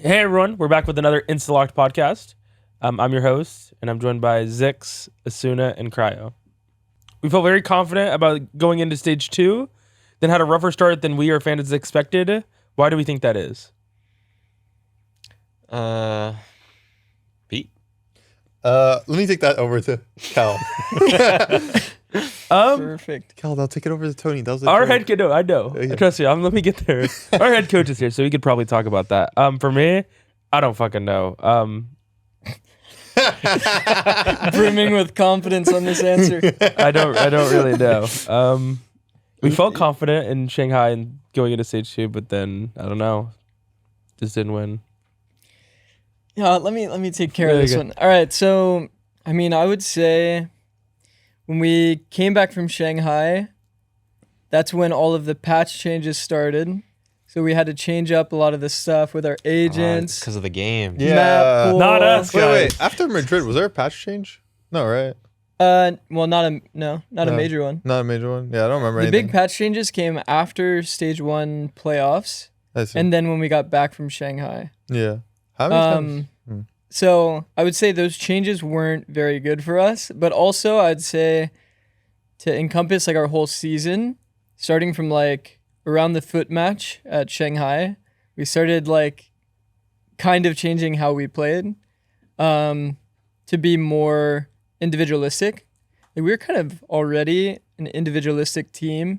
Hey everyone, we're back with another Instalocked podcast. I'm your host, and I'm joined by Zikz, Asuna, and Cryo. We felt very confident about going into stage 2, then had a rougher start than we or fans expected. Why do we think that is? Pete? Let me take that over to Cal. Perfect. Cal, I'll take it over to Tony. That was Our head coach, no, I know. Yeah. Trust me, let me get there. Our head coach is here, so he could probably talk about that. For me, I don't fucking know. Brimming with confidence on this answer. I don't really know. We felt confident in Shanghai and going into stage 2, but then I don't know, just didn't win. Yeah, let me take care of this one. All right, so I mean, I would say when we came back from Shanghai, that's when all of the patch changes started. So we had to change up a lot of the stuff with our agents. Because of the game. Yeah. Map pool. Not us. Wait. After Madrid, was there a patch change? No, right? Well, not a major one. Not a major one? Yeah, I don't remember The anything. big patch changes came after stage 1 playoffs, I see. and then when we got back from Shanghai. Yeah. How many times? So I would say those changes weren't very good for us, but also I'd say to encompass like our whole season, starting from like around the foot match at Shanghai, we started like kind of changing how we played to be more individualistic. Like, we were kind of already an individualistic team,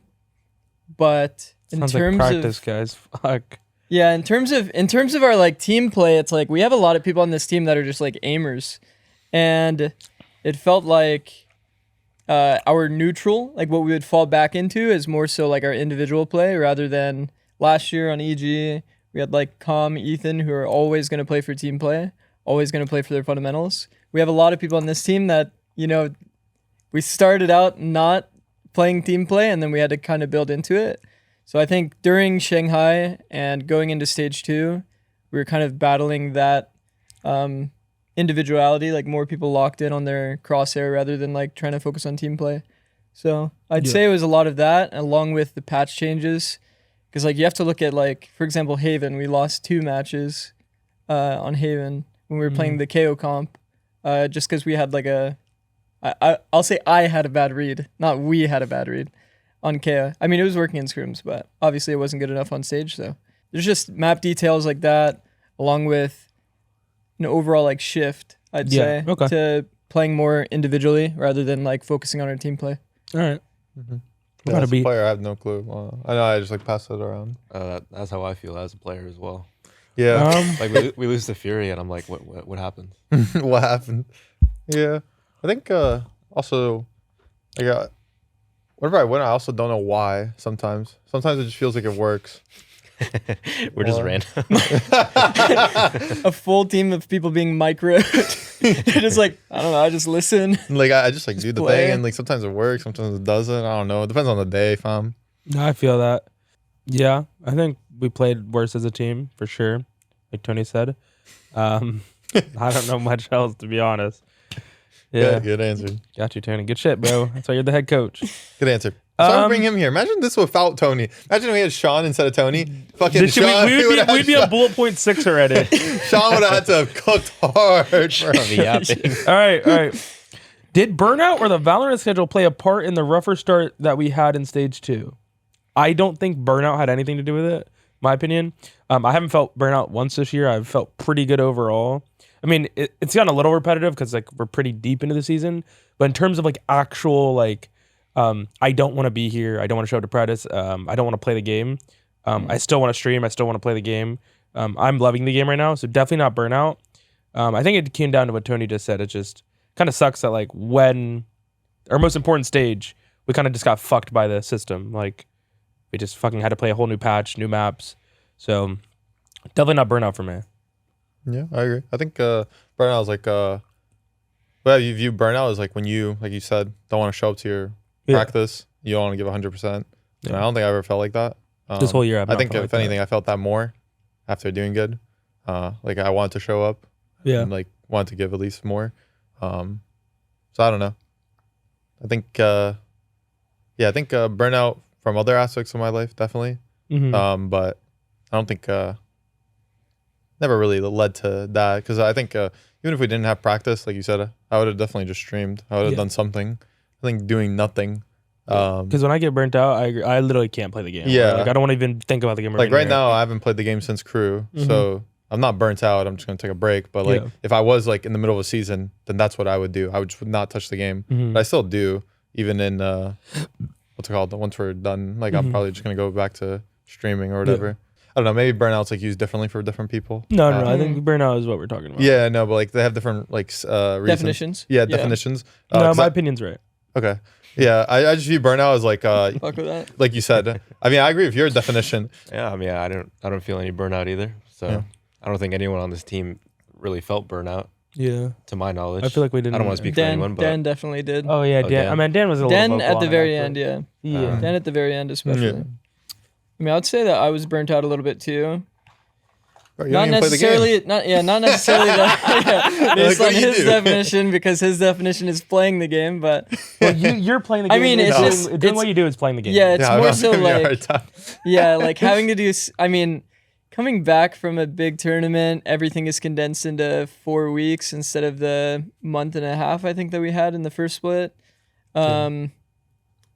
but in Sounds terms like practice, of guys. Fuck. yeah, in terms of our like team play, it's like we have a lot of people on this team that are just like aimers, and it felt like our neutral, like what we would fall back into, is more so like our individual play rather than last year on EG. We had like Com, Ethan, who are always going to play for team play, always going to play for their fundamentals. We have a lot of people on this team that, you know, we started out not playing team play and then we had to kind of build into it. So I think during Shanghai and going into stage 2, we were kind of battling that individuality, like more people locked in on their crosshair rather than like trying to focus on team play. So I'd say it was a lot of that along with the patch changes. Because like you have to look at like, for example, Haven. We lost 2 matches on Haven when we were playing the KO comp just because we had like I'll say I had a bad read, not we had a bad read on KO. I mean, it was working in scrims, but obviously it wasn't good enough on stage. So there's just map details like that along with an overall like shift, I'd say, to playing more individually rather than like focusing on our team play. All right. Yeah, as a player, I have no clue. I know I just like pass it around. That's how I feel as a player as well. Yeah. Like we lose to Fury, and I'm like, what happened? What happened? Yeah. I think also, like, whenever I win, I also don't know why sometimes. Sometimes it just feels like it works. We're just random. A full team of people being micro. They're just like, I don't know, I just listen. Like, I just like do the play. thing, and like sometimes it works, sometimes it doesn't. I don't know. It depends on the day, fam. No, I feel that. Yeah, I think we played worse as a team for sure, like Tony said. I don't know much else, to be honest. Yeah, Good answer. got you, Tony. Good shit, bro. That's why you're the head coach. Good answer. So I would bring him here. Imagine this without Tony. Imagine we had Sean instead of Tony. Fucking Sean. We'd be on bullet point 6 already. Sean would have had to have cooked hard. All right. Did burnout or the Valorant schedule play a part in the rougher start that we had in stage 2? I don't think burnout had anything to do with it, my opinion. I haven't felt burnout once this year. I've felt pretty good overall. I mean, it's gotten a little repetitive because like we're pretty deep into the season. But in terms of like actual like, I don't want to be here. I don't want to show up to practice. I don't want to play the game. I still want to stream. I still want to play the game. I'm loving the game right now, so definitely not burnout. I think it came down to what Tony just said. It just kind of sucks that like when our most important stage, we kind of just got fucked by the system. Like we just fucking had to play a whole new patch, new maps. So definitely not burnout for me. Yeah, I agree. I think burnout is like, well, you view burnout as like when you, like you said, don't want to show up to your practice. You don't want to give 100%. Yeah. And I don't think I ever felt like that. This whole year, I think if anything, I felt that more after doing good. Like I wanted to show up. Yeah. And like wanted to give at least more. So I don't know. I think, I think burnout from other aspects of my life, definitely. Mm-hmm. But I don't think never really led to that because I think even if we didn't have practice, like you said, I would have definitely just streamed. I would have done something. I think doing nothing. Because when I get burnt out, I literally can't play the game. Yeah. Like I don't want to even think about the game. Like right now, I haven't played the game since crew, so I'm not burnt out. I'm just gonna take a break. But like if I was like in the middle of a season, then that's what I would do. I would just not touch the game. But I still do, even in what's it called? Once we're done, like I'm probably just gonna go back to streaming or whatever. I don't know. Maybe burnout's like used differently for different people. No. I think burnout is what we're talking about. Yeah, no, but like they have different like reasons. Definitions. Yeah, definitions. No, my opinion's right. Okay. Yeah, I just view burnout as like Fuck with that. like you said. I mean, I agree with your definition. Yeah, I mean, I don't feel any burnout either. So I don't think anyone on this team really felt burnout. Yeah, to my knowledge. I feel like we didn't. I don't want to speak for anyone, but Dan definitely did. Oh yeah, Dan. I mean, Dan was a little vocal at the on very that, end. Yeah. Yeah. Dan at the very end, especially. Yeah. I mean, I would say that I was burnt out a little bit too. Bro, you Not don't even play the game. necessarily, not necessarily that, based what on do you his do? definition, because his definition is playing the game. But Well, you're playing the game. I mean, it's doing- just- doing it's- what you do is playing the game. yeah, it's Yeah, more I'm so giving you a hard like, time. yeah, like having to do. I mean, coming back from a big tournament, everything is condensed into 4 weeks instead of the month and a half I think that we had in the first split.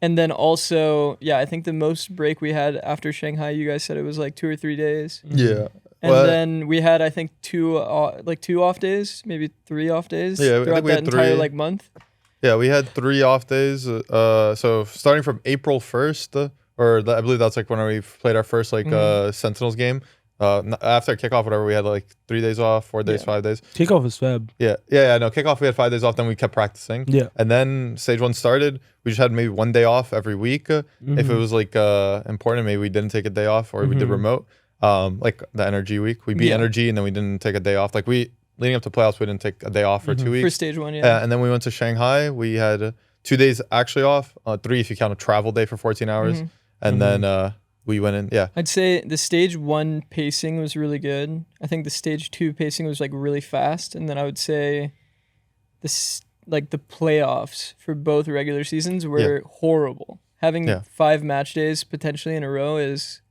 And then also, yeah, I think the most break we had after Shanghai, you guys said it was like 2 or 3 days. Yeah. And Well, then we had, I think, two off days, maybe 3 off days Yeah, I throughout think we that had entire 3. like month. Yeah, we had 3 off days. So starting from April 1st, I believe that's like when we played our first like Sentinels game. After kickoff, whatever, we had like 3 days off, 4 days, 5 days. Kickoff is fab. Yeah. No, kickoff we had 5 days off. Then we kept practicing. Yeah. And then stage 1 started. We just had maybe 1 day off every week. If it was like important, maybe we didn't take a day off or we did remote. Like the energy week, we beat energy and then we didn't take a day off. Like leading up to playoffs, we didn't take a day off for 2 weeks. For stage 1, yeah. And then we went to Shanghai. We had 2 days actually off, 3 if you count a travel day for 14 hours. And then we went in. Yeah. I'd say the stage 1 pacing was really good. I think the stage 2 pacing was like really fast. And then I would say this like the playoffs for both regular seasons were horrible. Having 5 match days potentially in a row is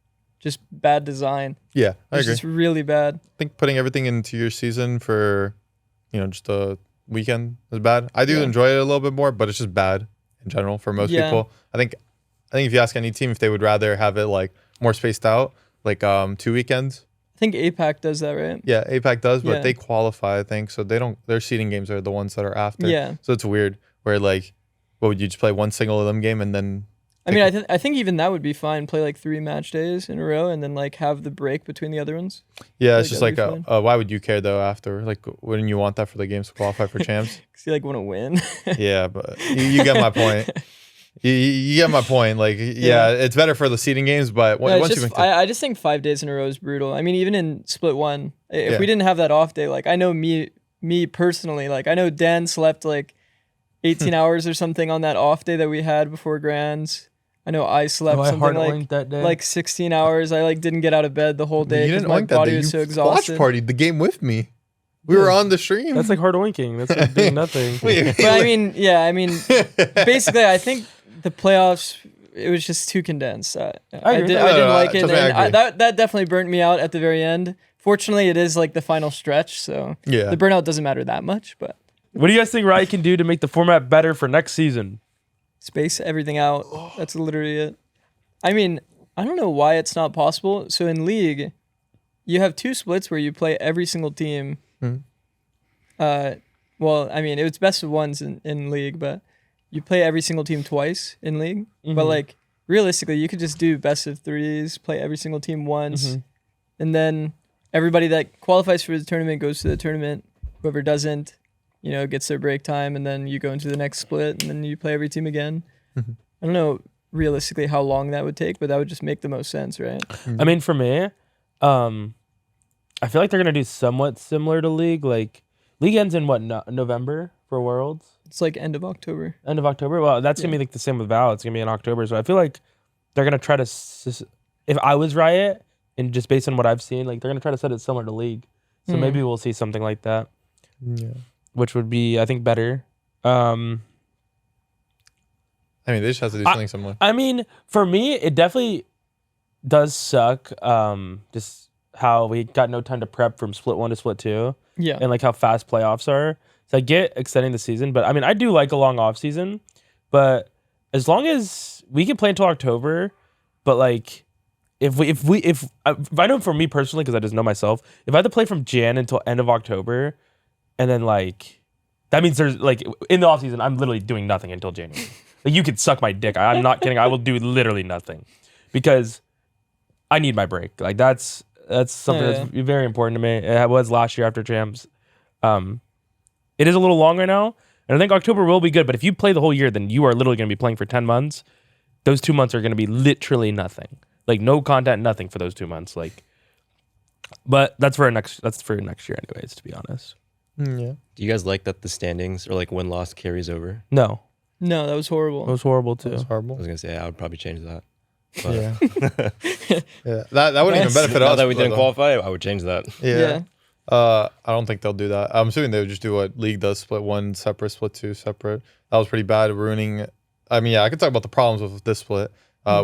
just bad design. Yeah, I It's agree. just really bad. I think putting everything into your season for, just a weekend is bad. I do enjoy it a little bit more, but it's just bad in general for most people. I think if you ask any team if they would rather have it like more spaced out, like 2 weekends. I think APAC does that, right? Yeah, APAC does, but Yeah. they qualify, I think. So they don't, their seeding games are the ones that are after. Yeah. So it's weird where like, what would you just play one single of them game and then I mean, I think even that would be fine. Play like 3 match days in a row and then like have the break between the other ones. yeah, it's Like, just that'd like, be why would you care though after? Like, wouldn't you want that for the games to qualify for champs? Because you like want to win. Yeah, but you get my point. You get my point. Like, yeah, it's better for the seeding games, but No, it's once just, you make I just think 5 days in a row is brutal. I mean, even in split 1, if Yeah. we didn't have that off day, like I know me personally, like I know Dan slept like 18 hours or something on that off day that we had before Grands. I know I slept I something hard like oinked that day. 16 hours. I like didn't get out of bed the whole day you because didn't my like that body day. was You so watch exhausted. partied the game with me. We were on the stream. That's like hard oinking. That's like doing nothing. But I mean, basically, I think the playoffs, it was just too condensed. I agree. didn't No, like it. trust me, I And agree. that definitely burnt me out at the very end. Fortunately, it is like the final stretch, so Yeah. the burnout doesn't matter that much. But What do you guys think Riot can do to make the format better for next season? space everything out. That's literally it. I mean, I don't know why it's not possible. So in League, you have 2 splits where you play every single team. Well, I mean, it was best of 1s in League, but you play every single team twice in League. But like realistically, you could just do best of 3s, play every single team once, and then everybody that qualifies for the tournament goes to the tournament. Whoever doesn't, gets their break time, and then you go into the next split, and then you play every team again. I don't know realistically how long that would take, but that would just make the most sense, right? I mean, for me, I feel like they're gonna do somewhat similar to League. Like League ends in what November for Worlds, It's like end of October. end of October. Well, that's gonna be like the same with Val. It's gonna be in October. So I feel like they're gonna try to. If I was Riot, and just based on what I've seen, like they're gonna try to set it similar to League. So maybe we'll see something like that, which would be I think better. I mean, they just have to do something similar. I mean, for me, it definitely does suck. Just how we got no time to prep from split 1 to split 2. Yeah. And like how fast playoffs are. So I get extending the season, but I mean I do like a long off season, but as long as we can play until October, but like if I know for me personally, because I just know myself, if I have to play from Jan until end of October, and then like that means there's like in the off season I'm literally doing nothing until January. Like you could suck my dick. I'm not kidding. I will do literally nothing because I need my break. Like that's something that's very important to me. It was last year after champs. It is a little long right now, and I think October will be good. But if you play the whole year, then you are literally going to be playing for 10 months. Those 2 months are going to be literally nothing. Like no content, nothing for those 2 months. Like, but that's for next year, anyways. To be honest. Yeah. Do you guys like that the standings or like win loss carries over? No, No, that was horrible. it was horrible too. That's I horrible. was gonna say I would probably change that. But Yeah. Yeah. That wouldn't even benefit now us. that we didn't though. qualify, I would change that. Yeah. I don't think they'll do that. I'm assuming they would just do what League does: split 1 separate, split 2 separate. That was pretty bad, ruining. I mean, yeah, I could talk about the problems with this split.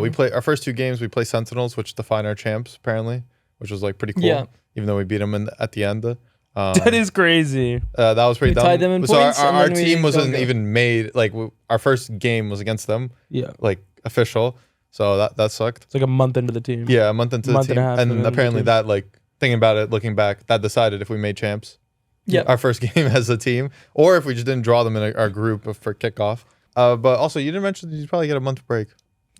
We play our first 2 games. We play Sentinels, which define our champs apparently, which was like pretty cool. Yeah. Even though we beat them at the end. That is crazy. That was pretty We dumb. tied them in so points, and our then we team wasn't don't go. even made. Like our first game was against them, Yeah, like official. So that sucked. it's like a month into the team. Yeah, a month into Month the and a team, half into and the apparently team. that like thinking about it, looking back, that decided if we made champs. Yep. Our first game as a team, or if we just didn't draw them in our group for kickoff. But also, you didn't mention that you probably get a month break.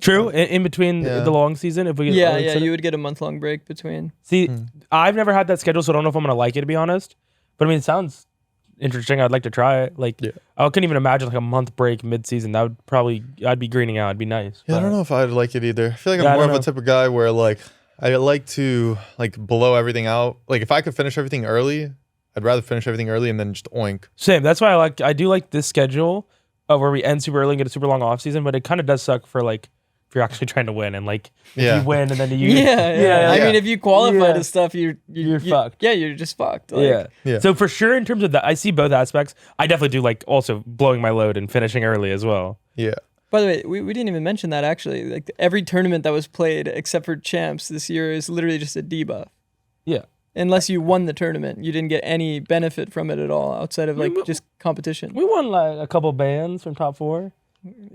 True. In between Yeah. the long season, if we get Yeah, you would get a month-long break between. See, I've never had that schedule, so I don't know if I'm gonna like it, to be honest. But I mean, it sounds interesting. I'd like to try it. Like, Yeah. I couldn't even imagine like a month break mid-season. That would probably, I'd be greening out. It'd be nice. Yeah, I but- don't know if I'd like it either. I feel like Yeah, I I'm more of don't a type of guy where like I like to like blow everything out. Like if I could finish everything early, I'd rather finish everything early and then just oink. Same. That's why I do like this schedule where we end super early and get a super long off season. But it kind of does suck for like if you're actually trying to win and like if Yeah. you win and then you Yeah. I Yeah. mean, if you qualify Yeah. to stuff, you're fucked. Yeah, you're just fucked. Like, yeah. Yeah. So for sure, in terms of that, I see both aspects. I definitely do like also blowing my load and finishing early as well. Yeah. By the way, we didn't even mention that actually. Like every tournament that was played except for champs this year is literally just a debuff. Yeah. Unless you won the tournament, you didn't get any benefit from it at all outside of like just competition. We won like a couple bands from top 4.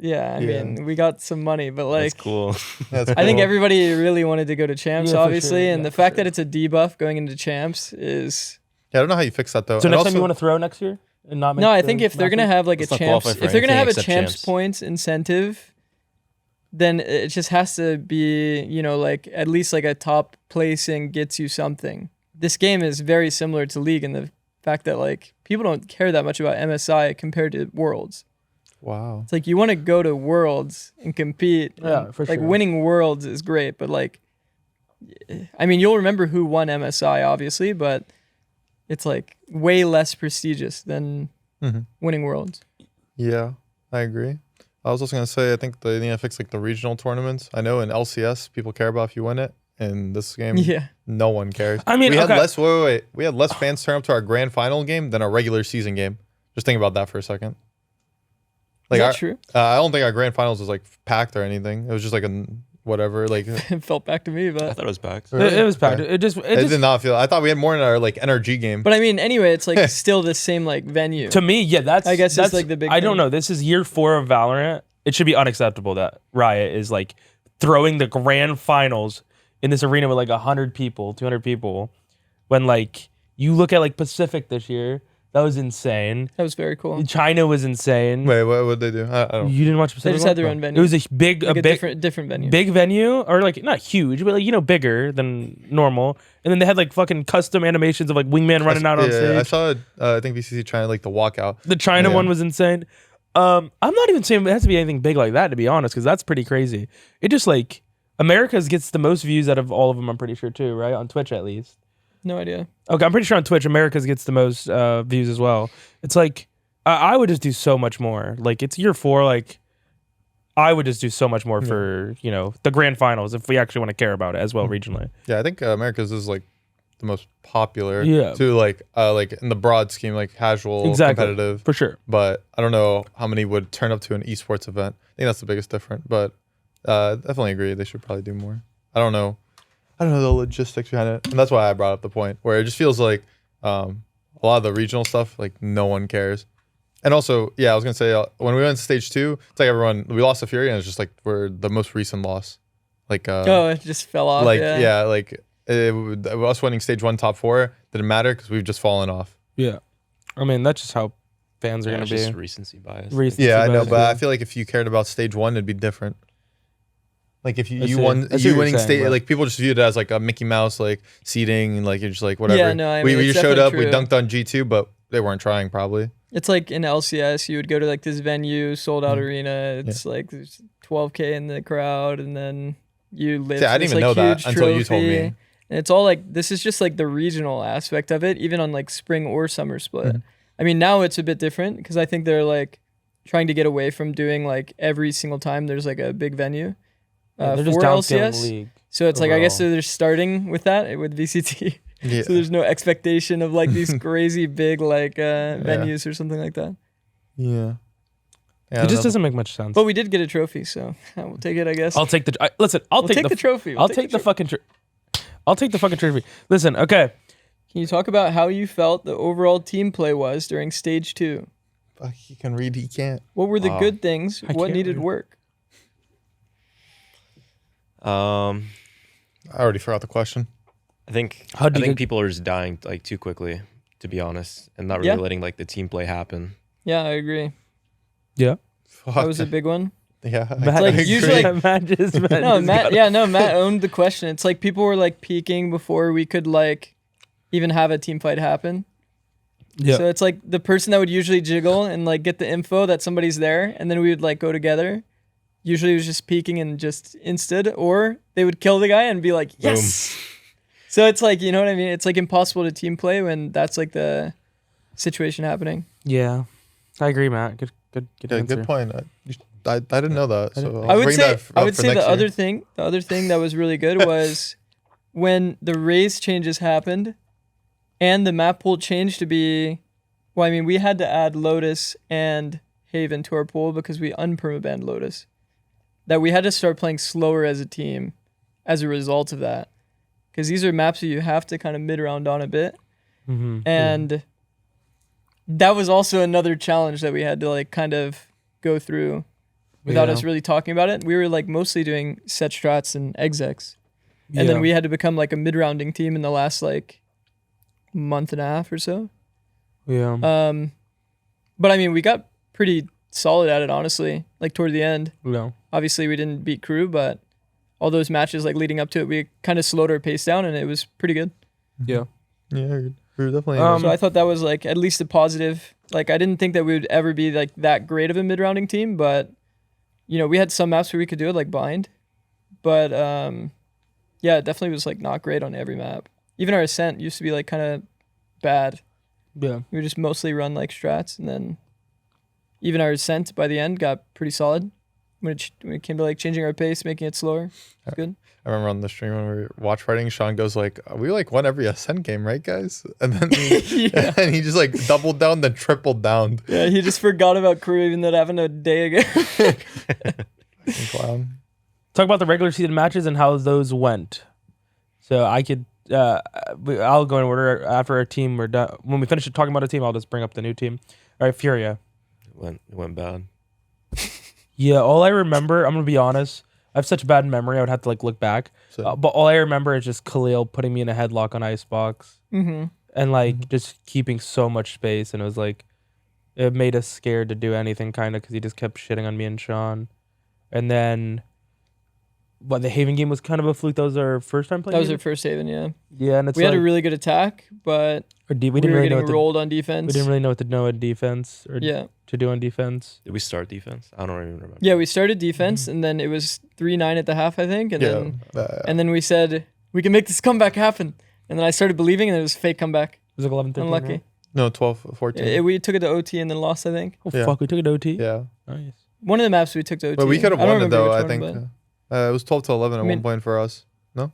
Yeah, I Yeah. mean, we got some money, but like That's cool. That's I think cool. everybody really wanted to go to champs, Yeah, for obviously, sure. and Yeah, the for fact sure. that it's a debuff going into champs is. Yeah, I don't know how you fix that though. So And next time you also- want to throw next year and not make No, I the think if they're gonna massive- have like Let's a not champs, qualify for if they're gonna anything have a except champs champs. points incentive, then it just has to be, like at least like a top placing gets you something. This game is very similar to League in the fact that like people don't care that much about MSI compared to Worlds. Wow. It's like you want to go to Worlds and compete. Yeah, and, for like sure. winning Worlds is great, but like, I mean, you'll remember who won MSI, obviously, but it's like way less prestigious than Mhm. winning Worlds. Yeah, I agree. I was also gonna say I think they need to fix like the regional tournaments. I know in LCS people care about if you win it. In this game, Yeah. no one cares. I mean, we had okay. less. Wait. We had less fans turn up to our grand final game than our regular season game. Just think about that for a second. Is that our- true? I don't think our grand finals was like packed or anything. It was just like a whatever. Like it It felt back to me, I but thought it was packed. It was packed. Okay. It just did not feel. I thought we had more in our like NRG game. I mean, anyway, it's like still the same like venue. to me, yeah, that's I guess it's that's like the big I don't thing. know. This is year 4 of Valorant. It should be unacceptable that Riot is like throwing the grand finals in this arena with like 100 people, 200 people, when like you look at like Pacific this year, that was insane. That was very cool. China was insane. Wait, what would they do? I don't. You didn't watch They Pacific? just had their one? own It venue. was a big, Like a a big, different venue. big venue, or like not huge, but like bigger than normal. And then they had like fucking custom animations of like Wingman running out on stage. I saw. I think VCC trying like the walkout. The China Yeah. one was insane. I'm not even saying it has to be anything big like that, to be honest, because that's pretty crazy. It just like America's gets the most views out of all of them. I'm pretty sure too, right? On Twitch at least. No idea. Okay, I'm pretty sure on Twitch America's gets the most views as well. It's like I would just do so much more. Like it's year 4. Like I would just do so much more for the grand finals if we actually want to care about it as well regionally. Yeah, I think America's is like the most popular. Yeah. To like in the broad scheme, like casual, Exactly. competitive. For sure. But I don't know how many would turn up to an esports event. I think that's the biggest difference. But definitely agree they should probably do more. I don't know. I don't know the logistics behind it, and that's why I brought up the point where it just feels like a lot of the regional stuff, like no one cares. And also, yeah, I was gonna say when we went to stage 2, it's like we lost to Fury, and it's just like we're the most recent loss. Like it just fell off. Like us winning stage 1 top 4 didn't matter because we've just fallen off. Yeah, I mean that's just how fans are gonna be. Just recency bias. Yeah, I know, but I feel like if you cared about stage 1, it'd be different. Like if you winning stage, like people just viewed it as like a Mickey Mouse like seeding, and like you're just like whatever. Yeah, no, I mean, we it's showed up, definitely we true. dunked on G2, but they weren't trying probably. It's like in LCS, you would go to like this venue, sold out arena. It's like there's 12K in the crowd, and then you live. Yeah, I didn't even know that until you told me. And it's all like this is just like the regional aspect of it, even on like spring or summer split. I mean, now it's a bit different because I think they're like trying to get away from doing like every single time there's like a big venue. They're for just downscaling LCS. the league. So it's like I guess overall. they're starting with that with VCT. Yeah. So there's no expectation of like these crazy big like venues or something like that. Yeah. It just doesn't make much sense. But we did get a trophy, so we'll take it, I guess. I'll take the. Listen, I'll We'll take the trophy. I'll take the fucking. I'll take the fucking trophy. Listen, okay. Can you talk about how you felt the overall team play was during stage 2? Fuck, he can read, he can't. What were the good things? I What can't needed read. work? I already forgot the question. I think people are just dying like too quickly, to be honest, and not really letting like the team play happen. Yeah, I agree. Yeah. Fuck. That was a big one. Yeah. Matt, like I agree. usually- Matt owned the question. It's like people were like peaking before we could like even have a team fight happen. Yeah. So it's like the person that would usually jiggle and like get the info that somebody's there, and then we would like go together. Usually it was just peeking and just insted, or they would kill the guy and be like, yes. So it's like, you know what I mean? It's like impossible to team play when that's like the situation happening. Yeah. I agree, Matt. Good answer. Good point. I didn't know that. So I would bring say that up for the next other year. thing that was really good was when the raise changes happened and the map pool changed to be, well, I mean, we had to add Lotus and Haven to our pool because we unpermabanned Lotus. That we had to start playing slower as a team as a result of that. Because these are maps that you have to kind of mid-round on a bit. Mm-hmm. And that was also another challenge that we had to like kind of go through without us really talking about it. We were like mostly doing set strats and execs. And then we had to become like a mid-rounding team in the last like month and a half or so. Yeah. But I mean, we got pretty solid at it, honestly, like toward the end. No. Obviously, we didn't beat Crew, but all those matches like leading up to it, we kind of slowed our pace down and it was pretty good. Yeah. Yeah, we're definitely. So I thought that was like at least a positive. Like I didn't think that we would ever be like that great of a mid-rounding team, but you know, we had some maps where we could do it like Bind. But yeah, it definitely was like not great on every map. Even our Ascent used to be like kind of bad. Yeah. We would just mostly run like strats, and then even our Ascent by the end got pretty solid when it came to like changing our pace, making it slower. It's good. I remember on the stream when we were watch fighting, Sean goes like, "We like won every Ascent game, right, guys?" And then and he just like doubled down, then tripled down. Yeah, he just forgot about Crew, even though it happened a day ago. Clown. Talk about the regular season matches and how those went. So I could, I'll go in order after our team. We're done. When we finish talking about a team, I'll just bring up the new team. All right, Furia. It went bad. Yeah, all I remember, I'm gonna be honest, I have such bad memory. I would have to like look back, So- but all I remember is just Khalil putting me in a headlock on Icebox and like just keeping so much space, and it was like it made us scared to do anything kind of because he just kept shitting on me and Sean, and then. What, the Haven game was kind of a fluke. That was our first time playing. That was Haven? our first Haven, yeah. Yeah, and it's We had like, a really good attack, but we we didn't were really know getting what to, rolled on defense. we didn't really know what to know in defense or Yeah. to do on defense. Did we start defense? I don't even remember. Yeah, we started defense, and then it was 3-9 at the half, I think, and then we said we can make this comeback happen, and then I started believing, and it was a fake comeback. It was like 11, 13. Unlucky. Right? No, 12, 14. We took it to OT and then lost, I think. Oh Yeah. fuck, we took it to OT. Yeah. Nice. One of the maps we took to OT. But we could have I don't won it remember though, which I one, think. but- It was 12 to 11 at I mean- one point for us. No?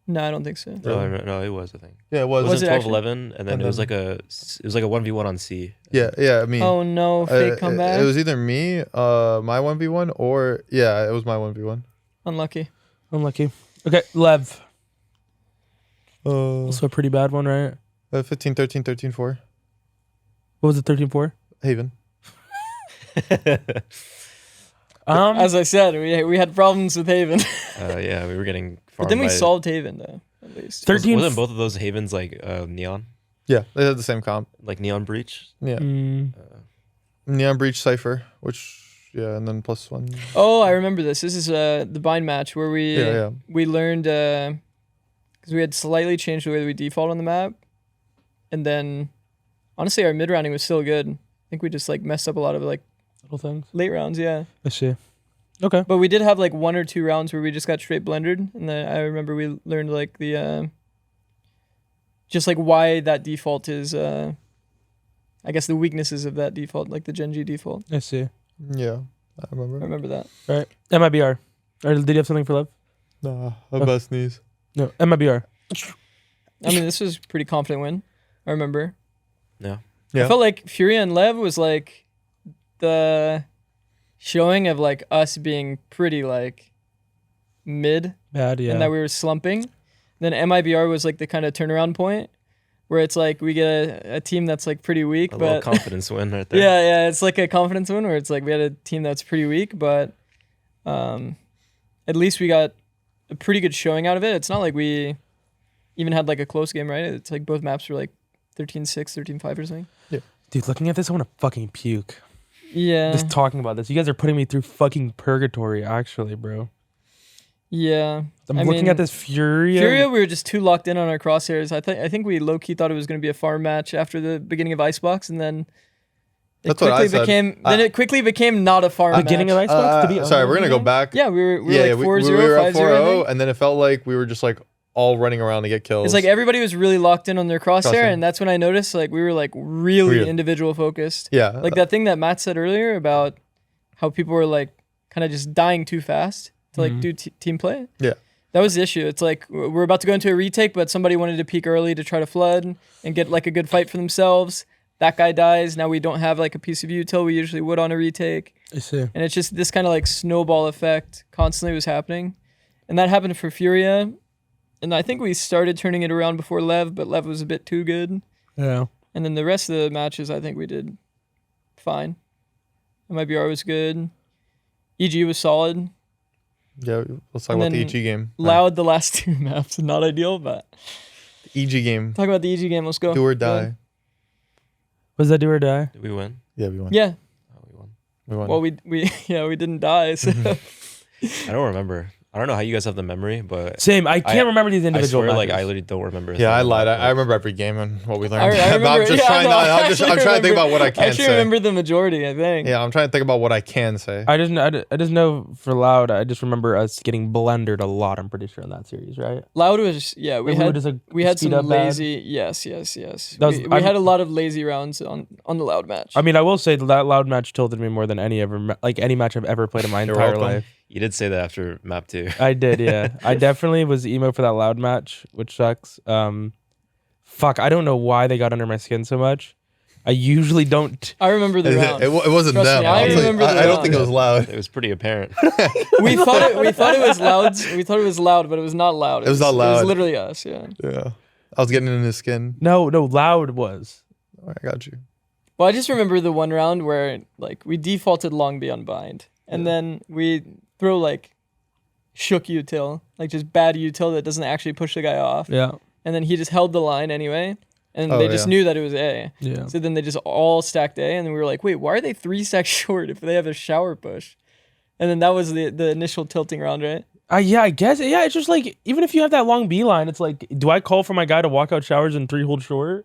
No, I don't think so. No, it was, I think. Yeah, it was. Was Was it it actually? 12-11? And then it was like a 1v1 on C. Yeah, I mean. Oh no, fake comeback. It was either me, my 1v1, or, yeah, it was my 1v1. Unlucky. Unlucky. Okay, Lev. Also a pretty bad one, right? 15, 13, 13, 4. What was it, 13-4? Haven. As I said, we had problems with Haven. Yeah, we were getting farmed. But then we solved Haven, though, at least. 13. Wasn't both of those Havens like Neon? Yeah, they had the same comp. Like Neon Breach? Yeah. Neon Breach Cypher, which, and then +1. Oh, I remember this. This is the bind match where we learned, because we had slightly changed the way that we default on the map. And then, honestly, our mid-rounding was still good. I think we just like messed up a lot of like Little things. late rounds, yeah. I see. Okay. But we did have like 1 or 2 rounds where we just got straight blended. And then I remember we learned like the, just like why that default is, I guess the weaknesses of that default, like the Gen G default. I see. Yeah, I I remember. remember that. All right. MIBR. Or did you have something for Lev? Nah, I bust knees. No. MIBR. I mean, this was a pretty confident win. I remember. Yeah. Yeah. I felt like Furia and Lev was like the showing of like us being pretty like mid Bad, yeah. and that we were slumping. Then MIBR was like the kind of turnaround point where it's like we get a team that's like pretty weak, A little but confidence win right there. yeah, it's like a confidence win where it's like we had a team that's pretty weak, but at least we got a pretty good showing out of it. It's not like we even had like a close game, right? It's like both maps were like 13-6, 13-5 or something. Yeah. Dude, looking at this, I want to fucking puke. Yeah. Just talking about this. You guys are putting me through fucking purgatory, actually, bro. Yeah. I'm looking at this Furia, we were just too locked in on our crosshairs. I think we low-key thought it was going to be a farm match after the beginning of Icebox, and then That's what I said. it quickly became not a farm beginning match. of Icebox to be Sorry, we're gonna go back. Yeah, we were like 4-0, we were at 5-0, I 4-0, think. and then it felt like we were just like all running around to get kills. It's like everybody was really locked in on their crosshair, Crosshair. and that's when I noticed like we were like really Weird. individual focused. yeah, Like that thing that Matt said earlier about how people were like kind of just dying too fast to like do team play. Yeah. That was the issue. It's like we're about to go into a retake, but somebody wanted to peek early to try to flood and get like a good fight for themselves. That guy dies. Now we don't have like a piece of util we usually would on a retake. I see. And it's just this kind of like snowball effect constantly was happening. And that happened for Furia. And I think we started turning it around before Lev, but Lev was a bit too good. Yeah. And then the rest of the matches, I think we did fine. MIBR was good. EG was solid. yeah. Let's talk And about the then EG game. Loud the last 2 maps. Not ideal, but The EG game. talk about the EG game. Let's go. Do or Go die. ahead. Was that do or die? Did we win? Yeah, we won. Yeah. Oh, we won. We won. Well, we didn't die. So. I don't remember. I don't know how you guys have the memory, but Same. I can't remember these I individual swear, like matches. I literally don't remember. Yeah, I something lied. about I remember every game and what we learned. I remember, I'm just trying. no, I'm trying to think about what I I can actually say. remember the majority, I think. Yeah, I'm trying to think about what I can say. I just know for Loud, I just remember us getting blendered a lot, I'm pretty sure, in that series, right? Loud was, yeah, we had some speed up bad. lazy, yes. That was- We had a lot of lazy rounds on the Loud match. I mean, I will say that Loud match tilted me more than any match I've ever played in my You're entire welcome. life. You did say that after map 2. I did, yeah. I definitely was emo for that Loud match, which sucks. Fuck, I don't know why they got under my skin so much. I usually don't. I remember the round. It wasn't Trust them. me, I I'll tell you. remember the I don't round. think it was loud. It was pretty apparent. we thought it was loud. We thought it was loud, but it was not loud. It was not It loud. was literally us. Yeah. Yeah, I was getting in his skin. No, Loud was. I got you. Well, I just remember the one round where like we defaulted long B unbind, and then we throw like shook util, like just bad util that doesn't actually push the guy off, Yeah. and then he just held the line anyway, and Oh, they just yeah. knew that it was A. Yeah. So then they just all stacked A, and then we were like, wait, why are they 3 stacks short if they have a shower push? And then that was the initial tilting round, right? Yeah, I guess. Yeah, it's just like, even if you have that long B line, it's like, do I call for my guy to walk out showers and 3 hold short?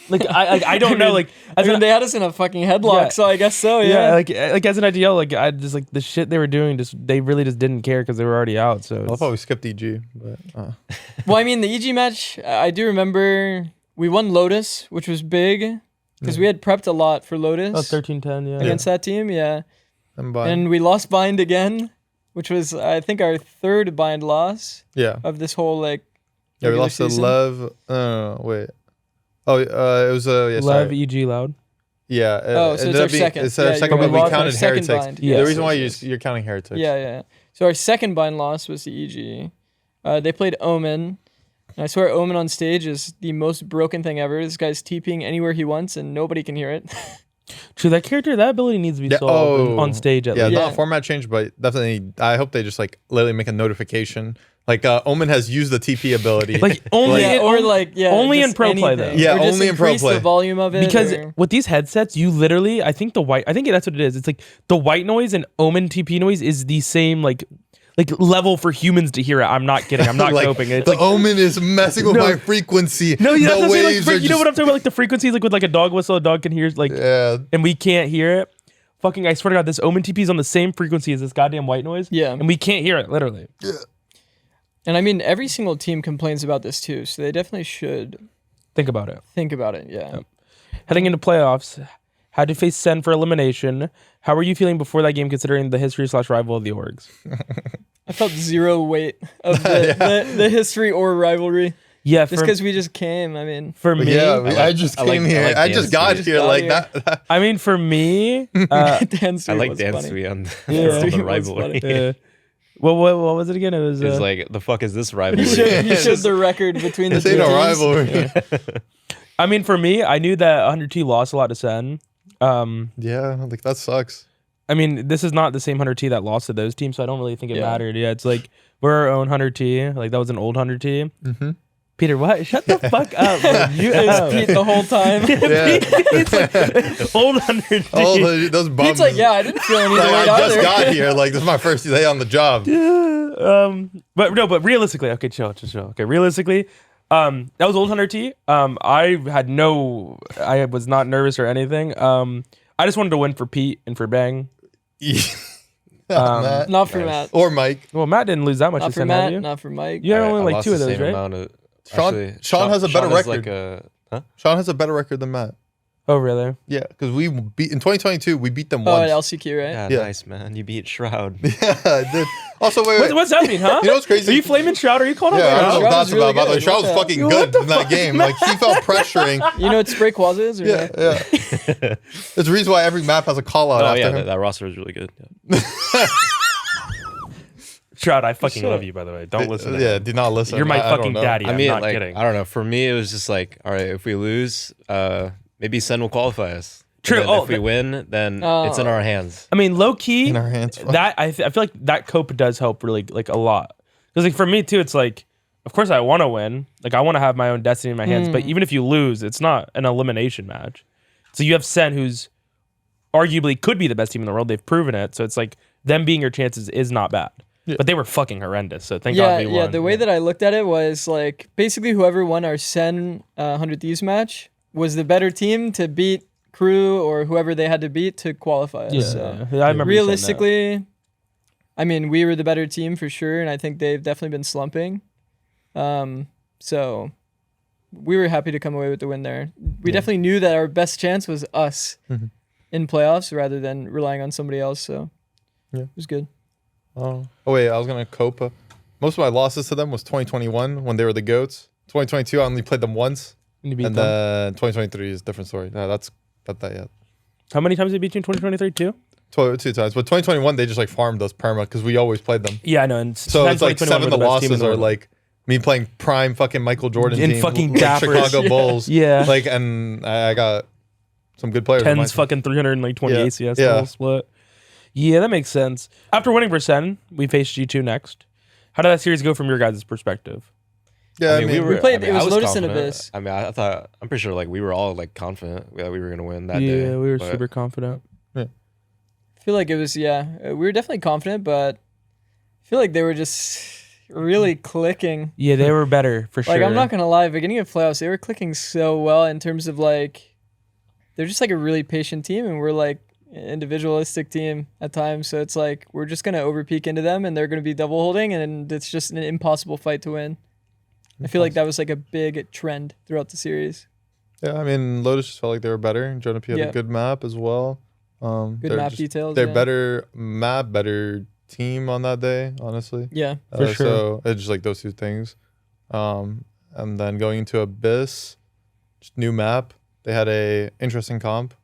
Like, I don't know. Like, I mean, they had us in a fucking headlock, Yeah. so I guess so. yeah, Yeah. like as an IDL, like I just like the shit they were doing, they really just didn't care because they were already out. So I it's- thought we skipped EG, but Well, I mean, the EG match, I do remember we won Lotus, which was big because we had prepped a lot for Lotus 13-10, yeah. against that team. Yeah. I'm buying. And we lost bind again, which was, I think, our 3rd bind loss Yeah, of this whole like. yeah, we regular lost to season. Lev. Wait. Oh, it was yeah. Lev, Sorry. EG, Loud. Yeah. Oh, so it's our second. It's our Yeah, second, you're but we right. Our counted second heretics. bind. The Yes, reason why yes. you're counting heretics. Yeah. So our 2nd bind loss was the EG. They played Omen. And I swear Omen on stage is the most broken thing ever. This guy's TPing anywhere he wants and nobody can hear it. True, that ability needs to be solved on stage at least. Not a format change, but definitely, I hope they just like literally make a notification. Like Omen has used the TP ability, like only only in pro play though. Yeah, only in pro play. The volume of it, because with these headsets, you literally, I think that's what it is. It's like the white noise and Omen TP noise is the same like level for humans to hear it. I'm not kidding. I'm not like, coping. It's the like Omen is messing with my frequency. No, yeah, the waves like, you know what I'm talking about? Like the frequencies, like with like a dog whistle, a dog can hear like, and we can't hear it. Fucking, I swear to God, this Omen TP is on the same frequency as this goddamn white noise. Yeah, and we can't hear it literally. Yeah. And I mean, every single team complains about this too, so they definitely should think about it. Yeah. Yep. Heading into playoffs, had to face Sen for elimination. How were you feeling before that game, considering the history/rival of the orgs? I felt zero weight of the history or rivalry. Yeah, just because we just came. I mean, for me, I just came here. I just got here like that. I mean, for me, dance I like dance funny. on the rivalry. What was it again? It was like, the fuck is this rivalry? You showed the record between the two teams. Ain't no rivalry. Yeah. I mean, for me, I knew that 100T lost a lot to Sen. Yeah, like that sucks. I mean, this is not the same 100T that lost to those teams, so I don't really think it mattered. Yeah, it's like we're our own 100T. Like that was an old 100T. Mm-hmm. Peter, what? Shut the fuck up. Man. You was Pete the whole time. It's like old 100T. Those bums. Pete's like, yeah, I didn't feel any weight I just either. got here. Like this is my first day on the job. But realistically, okay, chill. Okay, realistically, that was old 100T. I was not nervous or anything. I just wanted to win for Pete and for Bang. Not for Matt. Or Mike. Well, Matt didn't lose that much. Not for Matt, not for Mike. You had only like two of those, right? Sean has a better record. Sean has a better record than Matt. Oh, really? Yeah, because we beat in 2022. We beat them once. Oh, at LCQ, right? Yeah, nice, man. You beat Shroud. Yeah, dude. Also, wait. What's that mean, huh? You know what's crazy? Are you flaming Shroud? Are you calling out? Yeah, I don't know what that's really about. By the way, Shroud was fucking good in that game. Like he felt pressuring. You know what Spray Quaz is? Or yeah. There's a reason why every map has a call out. Oh yeah, that roster is really good. Yeah. Shroud, I fucking love you, by the way. Don't listen to him. Yeah, do not listen. You're my fucking daddy. I mean, I'm not kidding. I don't know. For me, it was just like, all right, if we lose, maybe Sen will qualify us. True. If we win, then it's in our hands. I mean, low key, in our hands. That I feel like that cope does help really like a lot. Because like for me too, it's like, of course I want to win. Like I want to have my own destiny in my hands. But even if you lose, it's not an elimination match. So you have Sen, who's arguably could be the best team in the world. They've proven it. So it's like them being your chances is not bad. Yeah. But they were fucking horrendous. So thank God we won. Yeah, the way that I looked at it was like basically whoever won our Sen 100 Thieves match was the better team to beat Crew or whoever they had to beat to qualify us. Yeah, so I remember realistically, I mean, we were the better team for sure, and I think they've definitely been slumping. So we were happy to come away with the win there. We definitely knew that our best chance was us in playoffs rather than relying on somebody else. So it was good. Oh wait, I was gonna cope. Most of my losses to them was 2021 when they were the GOATs. 2022, I only played them once, and then 2023 is a different story. No, that's not that yet. How many times did they beat you in 2023? Two times, but 2021 they just like farmed us perma because we always played them. Yeah, I know. And so it's like 7 of the losses are like me playing prime fucking Michael Jordan in team, fucking like Chicago Bulls. Yeah, like and I got some good players. 10's fucking 320 ACS split. Yeah, that makes sense. After winning for Sen, we faced G2 next. How did that series go from your guys' perspective? Yeah, I mean, we played. It was Lotus and Abyss. I mean, I'm pretty sure like we were all like confident that we were gonna win that day. Yeah, we were super confident. Yeah. I feel like it was. Yeah, we were definitely confident, but I feel like they were just really clicking. Yeah, they were better for sure. Like I'm not gonna lie, beginning of playoffs, they were clicking so well in terms of like they're just like a really patient team, and we're like individualistic team at times, so it's like we're just gonna overpeak into them and they're gonna be double holding and it's just an impossible fight to win. I feel like that was like a big trend throughout the series. Yeah, I mean Lotus just felt like they were better. Jonah P had a good map as well. Good map details. They're better map, better team on that day, honestly. Yeah, for sure. So it's just like those two things. And then going into Abyss, just new map. They had a interesting comp.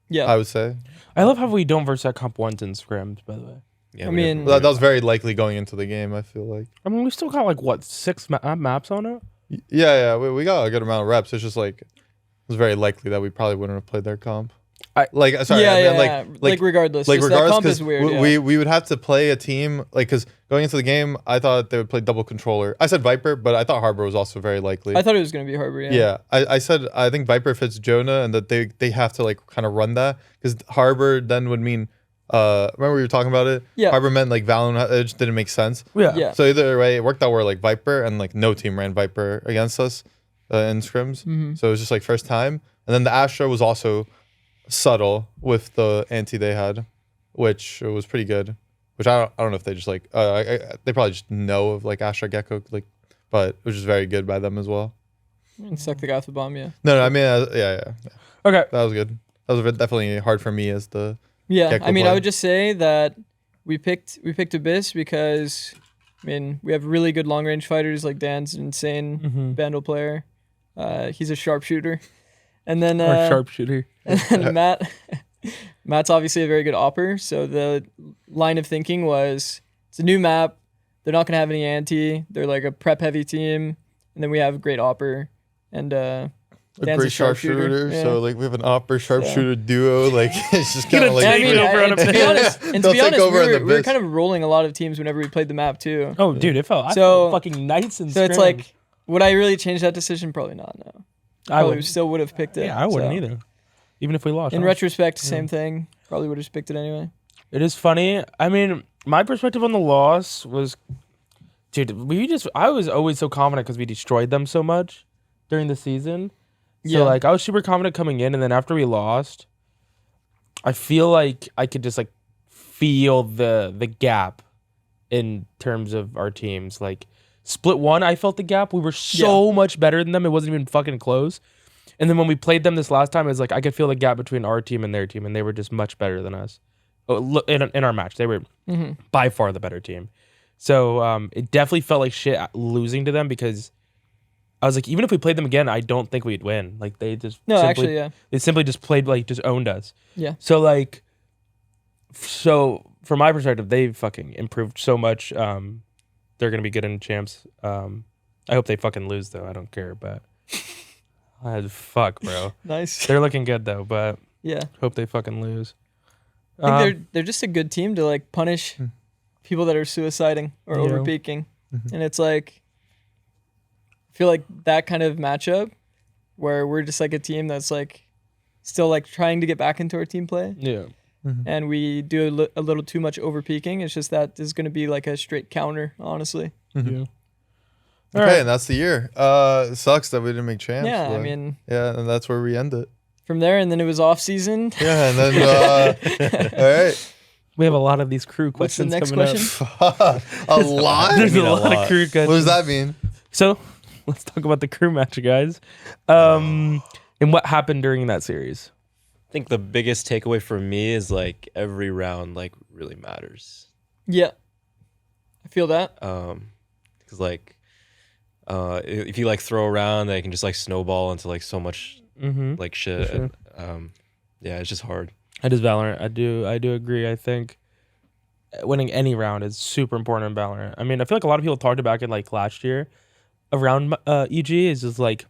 Yeah, I would say. I love how we don't verse that comp once in scrims, by the way. Yeah, I mean, that was very likely going into the game, I feel like. I mean, we still got like, what, 6 maps on it? Yeah. We got a good amount of reps. It's just like it was very likely that we probably wouldn't have played their comp. Regardless, like that comp is weird. We would have to play a team because going into the game, I thought they would play double controller. I said Viper, but I thought Harbor was also very likely. I thought it was going to be Harbor. Yeah. I said I think Viper fits Jonah, and that they have to like kind of run that because Harbor then would mean. Remember we were talking about it? Yeah. Harbor meant like Valorant. It just didn't make sense. Yeah. So either way, it worked out where like Viper and like no team ran Viper against us in scrims. Mm-hmm. So it was just like first time, and then the Astra was also subtle with the anti they had, which was pretty good. Which I don't know if they just like they probably just know of like Astra Gecko like, but it was just very good by them as well. And suck the guy with the bomb, yeah. No, I mean yeah. Okay, that was good. That was definitely hard for me as the Gecko I mean player. I would just say that we picked Abyss because I mean we have really good long range fighters like Dan's an insane Vandal player. He's a sharpshooter. And then sharpshooter. And then Matt's obviously a very good opper. So the line of thinking was it's a new map. They're not gonna have any anti. They're like a prep heavy team. And then we have a great opper and a Dan's great sharpshooter. Yeah. So like we have an opper sharpshooter duo. Like it's just kind of like to be honest, we were kind of rolling a lot of teams whenever we played the map too. Oh, dude, it felt fucking nice and. So it's like, would I really change that decision? Probably not. No. I still would have picked it. Yeah, I wouldn't either. Even if we lost. In retrospect, same thing. Probably would have picked it anyway. It is funny. I mean, my perspective on the loss was, dude, I was always so confident because we destroyed them so much during the season. So like I was super confident coming in, and then after we lost, I feel like I could just like feel the gap in terms of our teams. Like split one, I felt the gap. We were so much better than them. It wasn't even fucking close. And then when we played them this last time, it was like I could feel the gap between our team and their team, and they were just much better than us. In our match, they were by far the better team. So it definitely felt like shit losing to them because I was like, even if we played them again, I don't think we'd win. Like they just they simply just played like just owned us. Yeah. So like, from my perspective, they fucking improved so much. They're gonna be good in champs. I hope they fucking lose though. I don't care, but fuck, bro. Nice. They're looking good though, but yeah, hope they fucking lose. I think they're just a good team to like punish people that are suiciding or overpeaking, and it's like I feel like that kind of matchup where we're just like a team that's like still like trying to get back into our team play. Yeah. And we do a little too much overpeaking. It's just that is going to be like a straight counter, honestly. Yeah. Okay, and that's the year. It sucks that we didn't make champs. Yeah, but I mean. Yeah, and that's where we end it. From there, and then it was off season. Yeah, and then all right. We have a lot of these crew What's the questions next coming question? up. A lot? There's a lot of crew questions. What does that mean? So let's talk about the crew match, guys. And what happened during that series? I think the biggest takeaway for me is like every round like really matters. Yeah, I feel that. Because like if you like throw around, they can just like snowball into like so much like shit. Sure. And, yeah, it's just hard. It is Valorant. I do agree. I think winning any round is super important in Valorant. I mean, I feel like a lot of people talked about it like last year. Around EG is just like,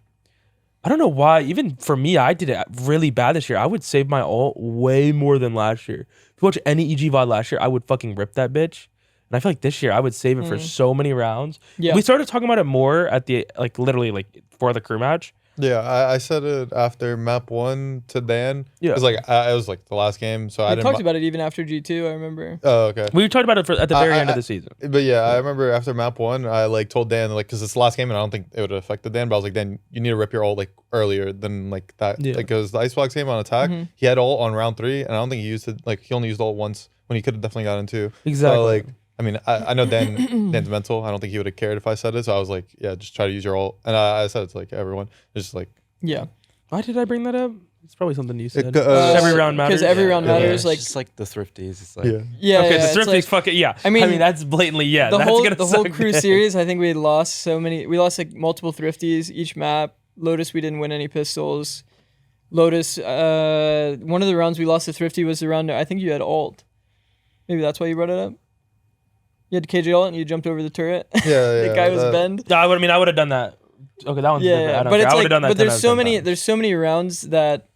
I don't know why. Even for me, I did it really bad this year. I would save my ult way more than last year. If you watch any EG VOD last year, I would fucking rip that bitch. And I feel like this year I would save it for so many rounds. Yeah. We started talking about it more at the like literally like for the crew match. Yeah, I said it after map 1 to Dan. Yeah. It was like it was like the last game, so I We didn't talked about it even after G2, I remember. Oh, okay. We talked about it at the very end of the season. But yeah, I remember after map 1, I like told Dan like because it's the last game and I don't think it would have affected Dan, but I was like, Dan, you need to rip your ult like earlier than like that. Yeah. Like because the Icebox game on attack, he had ult on round 3, and I don't think he used it. Like he only used ult once when he could have definitely gotten 2. Exactly. So, like I mean, I know Dan's mental. I don't think he would have cared if I said it. So I was like, yeah, just try to use your ult. And I said it to like everyone. It's just like. Yeah. Why did I bring that up? It's probably something you said. Every round matters. Because every round matters. It's Like just like the thrifties. It's like yeah. Okay, yeah, the it's Thrifties, like, fuck it, yeah. I mean, that's blatantly, yeah. The That's whole gonna crew suck dick. series, I think we lost so many. We lost like multiple thrifties each map. Lotus, we didn't win any pistols. Lotus, one of the rounds we lost to thrifty was the round. I think you had ult. Maybe that's why you brought it up. You had KJ ult and you jumped over the turret. Yeah, The guy was bend. No, I would have done that. Okay, that one's Yeah, different. I don't but care. it's I would've like, done that but 10 there's out of so 10 many, times. there's so many rounds that,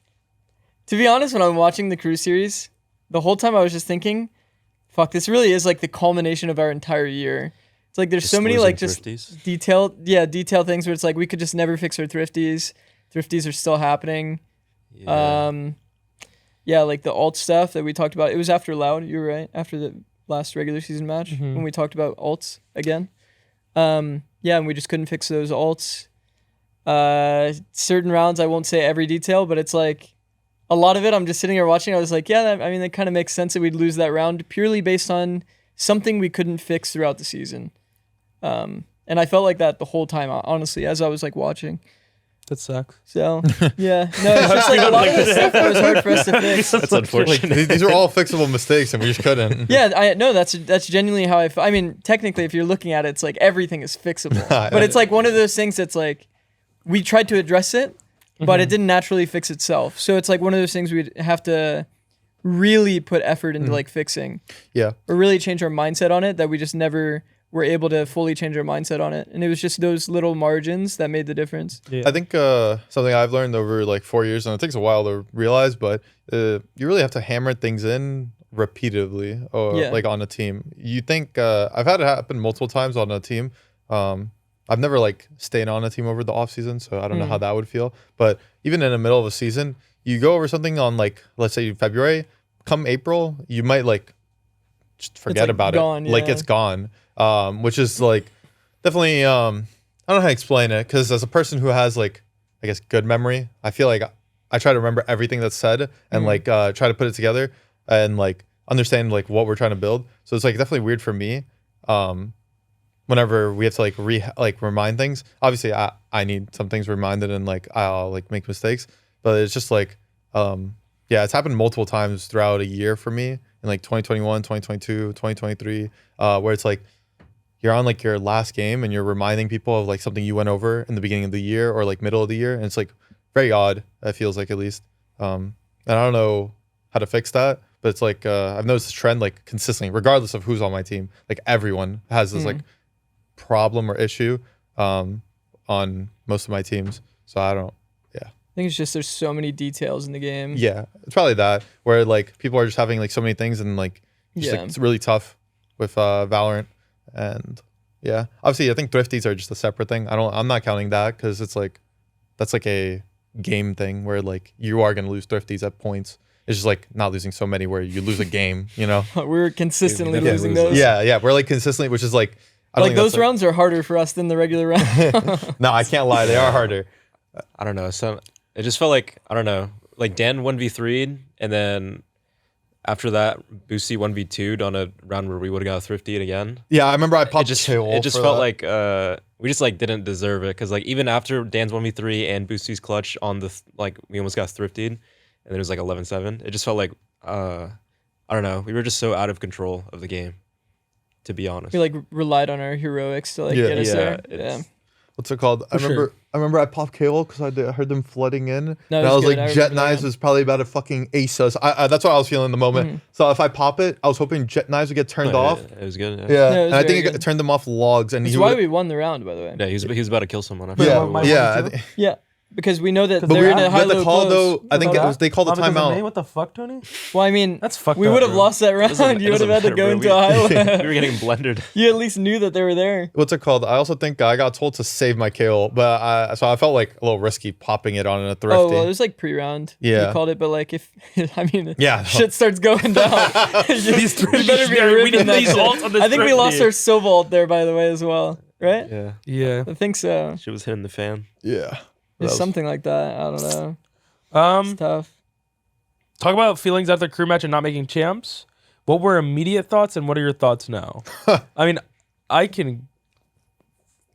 to be honest, when I'm watching the crew series, the whole time I was just thinking, fuck, this really is like the culmination of our entire year. It's like there's Just so many losing like just thrifties. detailed things where it's like we could just never fix our thrifties. Thrifties are still happening. Yeah. Yeah, like the alt stuff that we talked about. It was after Loud, you were right, after the last regular season match when we talked about alts again. Yeah, and we just couldn't fix those alts. Certain rounds, I won't say every detail, but it's like a lot of it. I'm just sitting here watching. I was like, yeah, that kind of makes sense that we'd lose that round purely based on something we couldn't fix throughout the season. And I felt like that the whole time, honestly, as I was like watching. That sucks. So yeah, no, it's just like a lot of the stuff that was hard for us to fix. That's unfortunate. These are all fixable mistakes, and we just couldn't. Yeah, I no, that's genuinely how I feel. I mean, technically, if you're looking at it, it's like everything is fixable, but it's like one of those things that's like we tried to address it, but it didn't naturally fix itself. So it's like one of those things we'd have to really put effort into like fixing. Yeah. Or really change our mindset on it that we just never were able to fully change our mindset on it. And it was just those little margins that made the difference. Yeah. I think something I've learned over like 4 years, and it takes a while to realize, but you really have to hammer things in repeatedly or like on a team. You think I've had it happen multiple times on a team. I've never like stayed on a team over the off season, so I don't know how that would feel. But even in the middle of a season, you go over something on like, let's say February, come April, you might like just forget like about gone, it. Like yeah. it's gone. Which is like definitely I don't know how to explain it, because as a person who has like I guess good memory, I feel like I try to remember everything that's said and like try to put it together and like understand like what we're trying to build. So it's like definitely weird for me whenever we have to like remind things. Obviously I need some things reminded and like I'll like make mistakes, but it's just like yeah, it's happened multiple times throughout a year for me in like 2021, 2022, 2023 where it's like you're on like your last game and you're reminding people of like something you went over in the beginning of the year or like middle of the year, and it's like very odd. It feels like, at least, and I don't know how to fix that, but it's like I've noticed this trend like consistently, regardless of who's on my team. Like everyone has this like problem or issue on most of my teams. So I don't. I think it's just there's so many details in the game. Yeah, it's probably that where like people are just having like so many things and like just like, it's really tough with Valorant. And yeah, obviously I think thrifties are just a separate thing. I'm not counting that because it's like that's like a game thing where like you are gonna lose thrifties at points. It's just like not losing so many where you lose a game, you know. We're consistently Yeah, losing losing. those. Yeah, we're like consistently, which is like I don't Like think those that's, rounds are harder for us than the regular round. No, I can't lie, they are harder. I don't know. So it just felt like, I don't know, like Dan 1v3'd, and then after that, Boostio 1v2'd on a round where we would have got thrifted again. Yeah, I remember I It popped just KO it just for felt that. like we just like didn't deserve it, because like even after Dan's 1v3 and Boostio's clutch on the like we almost got thrifted, and then it was like 11-7. It just felt like I don't know, we were just so out of control of the game, to be honest. We like relied on our heroics to like Yeah. get us Yeah, there. it's- Yeah. What's it called? I remember I popped KO because I heard them flooding in. No, and it I was was good. I like, Jet remember that Knives one. was probably about to fucking ace us. That's what I was feeling in the moment. So if I pop it, I was hoping Jet Knives would get turned off. It was good. Yeah, Yeah, it was and I very think good. it turned them off logs. And That's he why would- we won the round, by the way. Yeah, he was about to kill someone. I Wait, forgot yeah, who it my was. yeah. I 1v2? think- Yeah, because we know that But they're we in a got high the low call close. though. I think they called the Mama doesn't main? timeout. What the fuck, Tony? Well, I mean, That's fucked we up, would have bro. lost that round. Doesn't- You would have had to doesn't go matter, into bro. a high We low. were getting blended. You at least knew that they were there. What's it called? I also think I got told to save my KO, but so I felt like a little risky popping it on a thrifty. Oh, well, it was like pre-round. Yeah. You called it, but like if I mean, Yeah. shit starts going down. These you better be we ripping need that these shit. ults on this I think we lost thrifty. our Silva ult there, by the way, as well. Right? Yeah, Yeah. I think so. she was hitting the fan. Yeah. It's something like that. I don't know. It's tough. Talk about feelings after crew match and not making champs. What were immediate thoughts and what are your thoughts now? I mean, I can.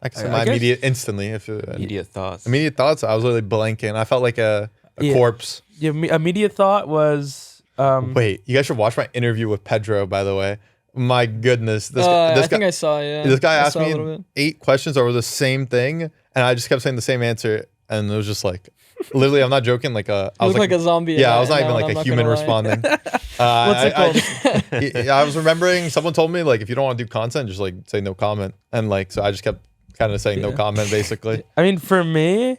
I can say I my guess- immediate instantly. If Immediate thoughts. immediate thoughts, I was literally blanking. I felt like a Yeah. corpse. Yeah, immediate thought was. Wait, you guys should watch my interview with Pedro. By the way, my goodness, this I guy, think I saw. Yeah. this guy I asked saw a little me bit. 8 questions over the same thing, and I just kept saying the same answer, and it was just like, literally, I'm not joking. Like I You was look like a zombie. yeah, in I was that not even now, like and a I'm human not gonna lie. responding. What's it called? I was remembering someone told me like if you don't want to do content, just like say no comment, and like so I just kept kind of saying no comment, basically. I mean, for me,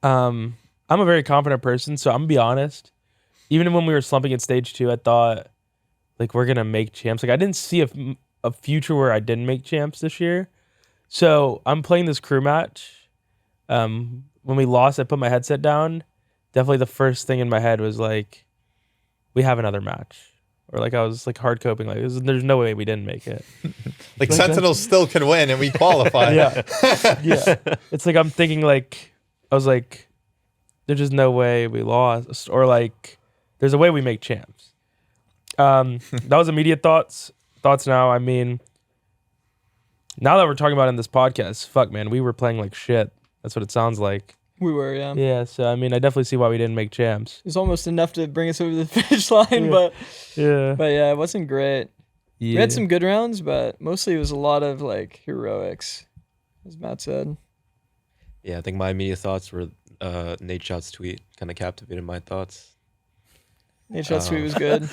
I'm a very confident person, so I'm gonna be honest. Even when we were slumping in stage 2, I thought like we're gonna make champs. Like I didn't see a future where I didn't make champs this year. So I'm playing this crew match. When we lost, I put my headset down. Definitely the first thing in my head was like, we have another match. Or like I was like hard coping, like there's no way we didn't make it. Like Sentinels still can win and we qualify. Yeah. It's like I'm thinking like I was like, there's just no way we lost, or like there's a way we make champs. That was immediate thoughts. Thoughts now. I mean, now that we're talking about it in this podcast, fuck man, we were playing like shit. That's what it sounds like. We were, yeah. Yeah, so I mean, I definitely see why we didn't make champs. It was almost enough to bring us over the finish line, but yeah, it wasn't great. Yeah. We had some good rounds, but mostly it was a lot of like heroics, as Matt said. Yeah, I think my immediate thoughts were Nate Shot's tweet kind of captivated my thoughts. Nate Shot's tweet was good.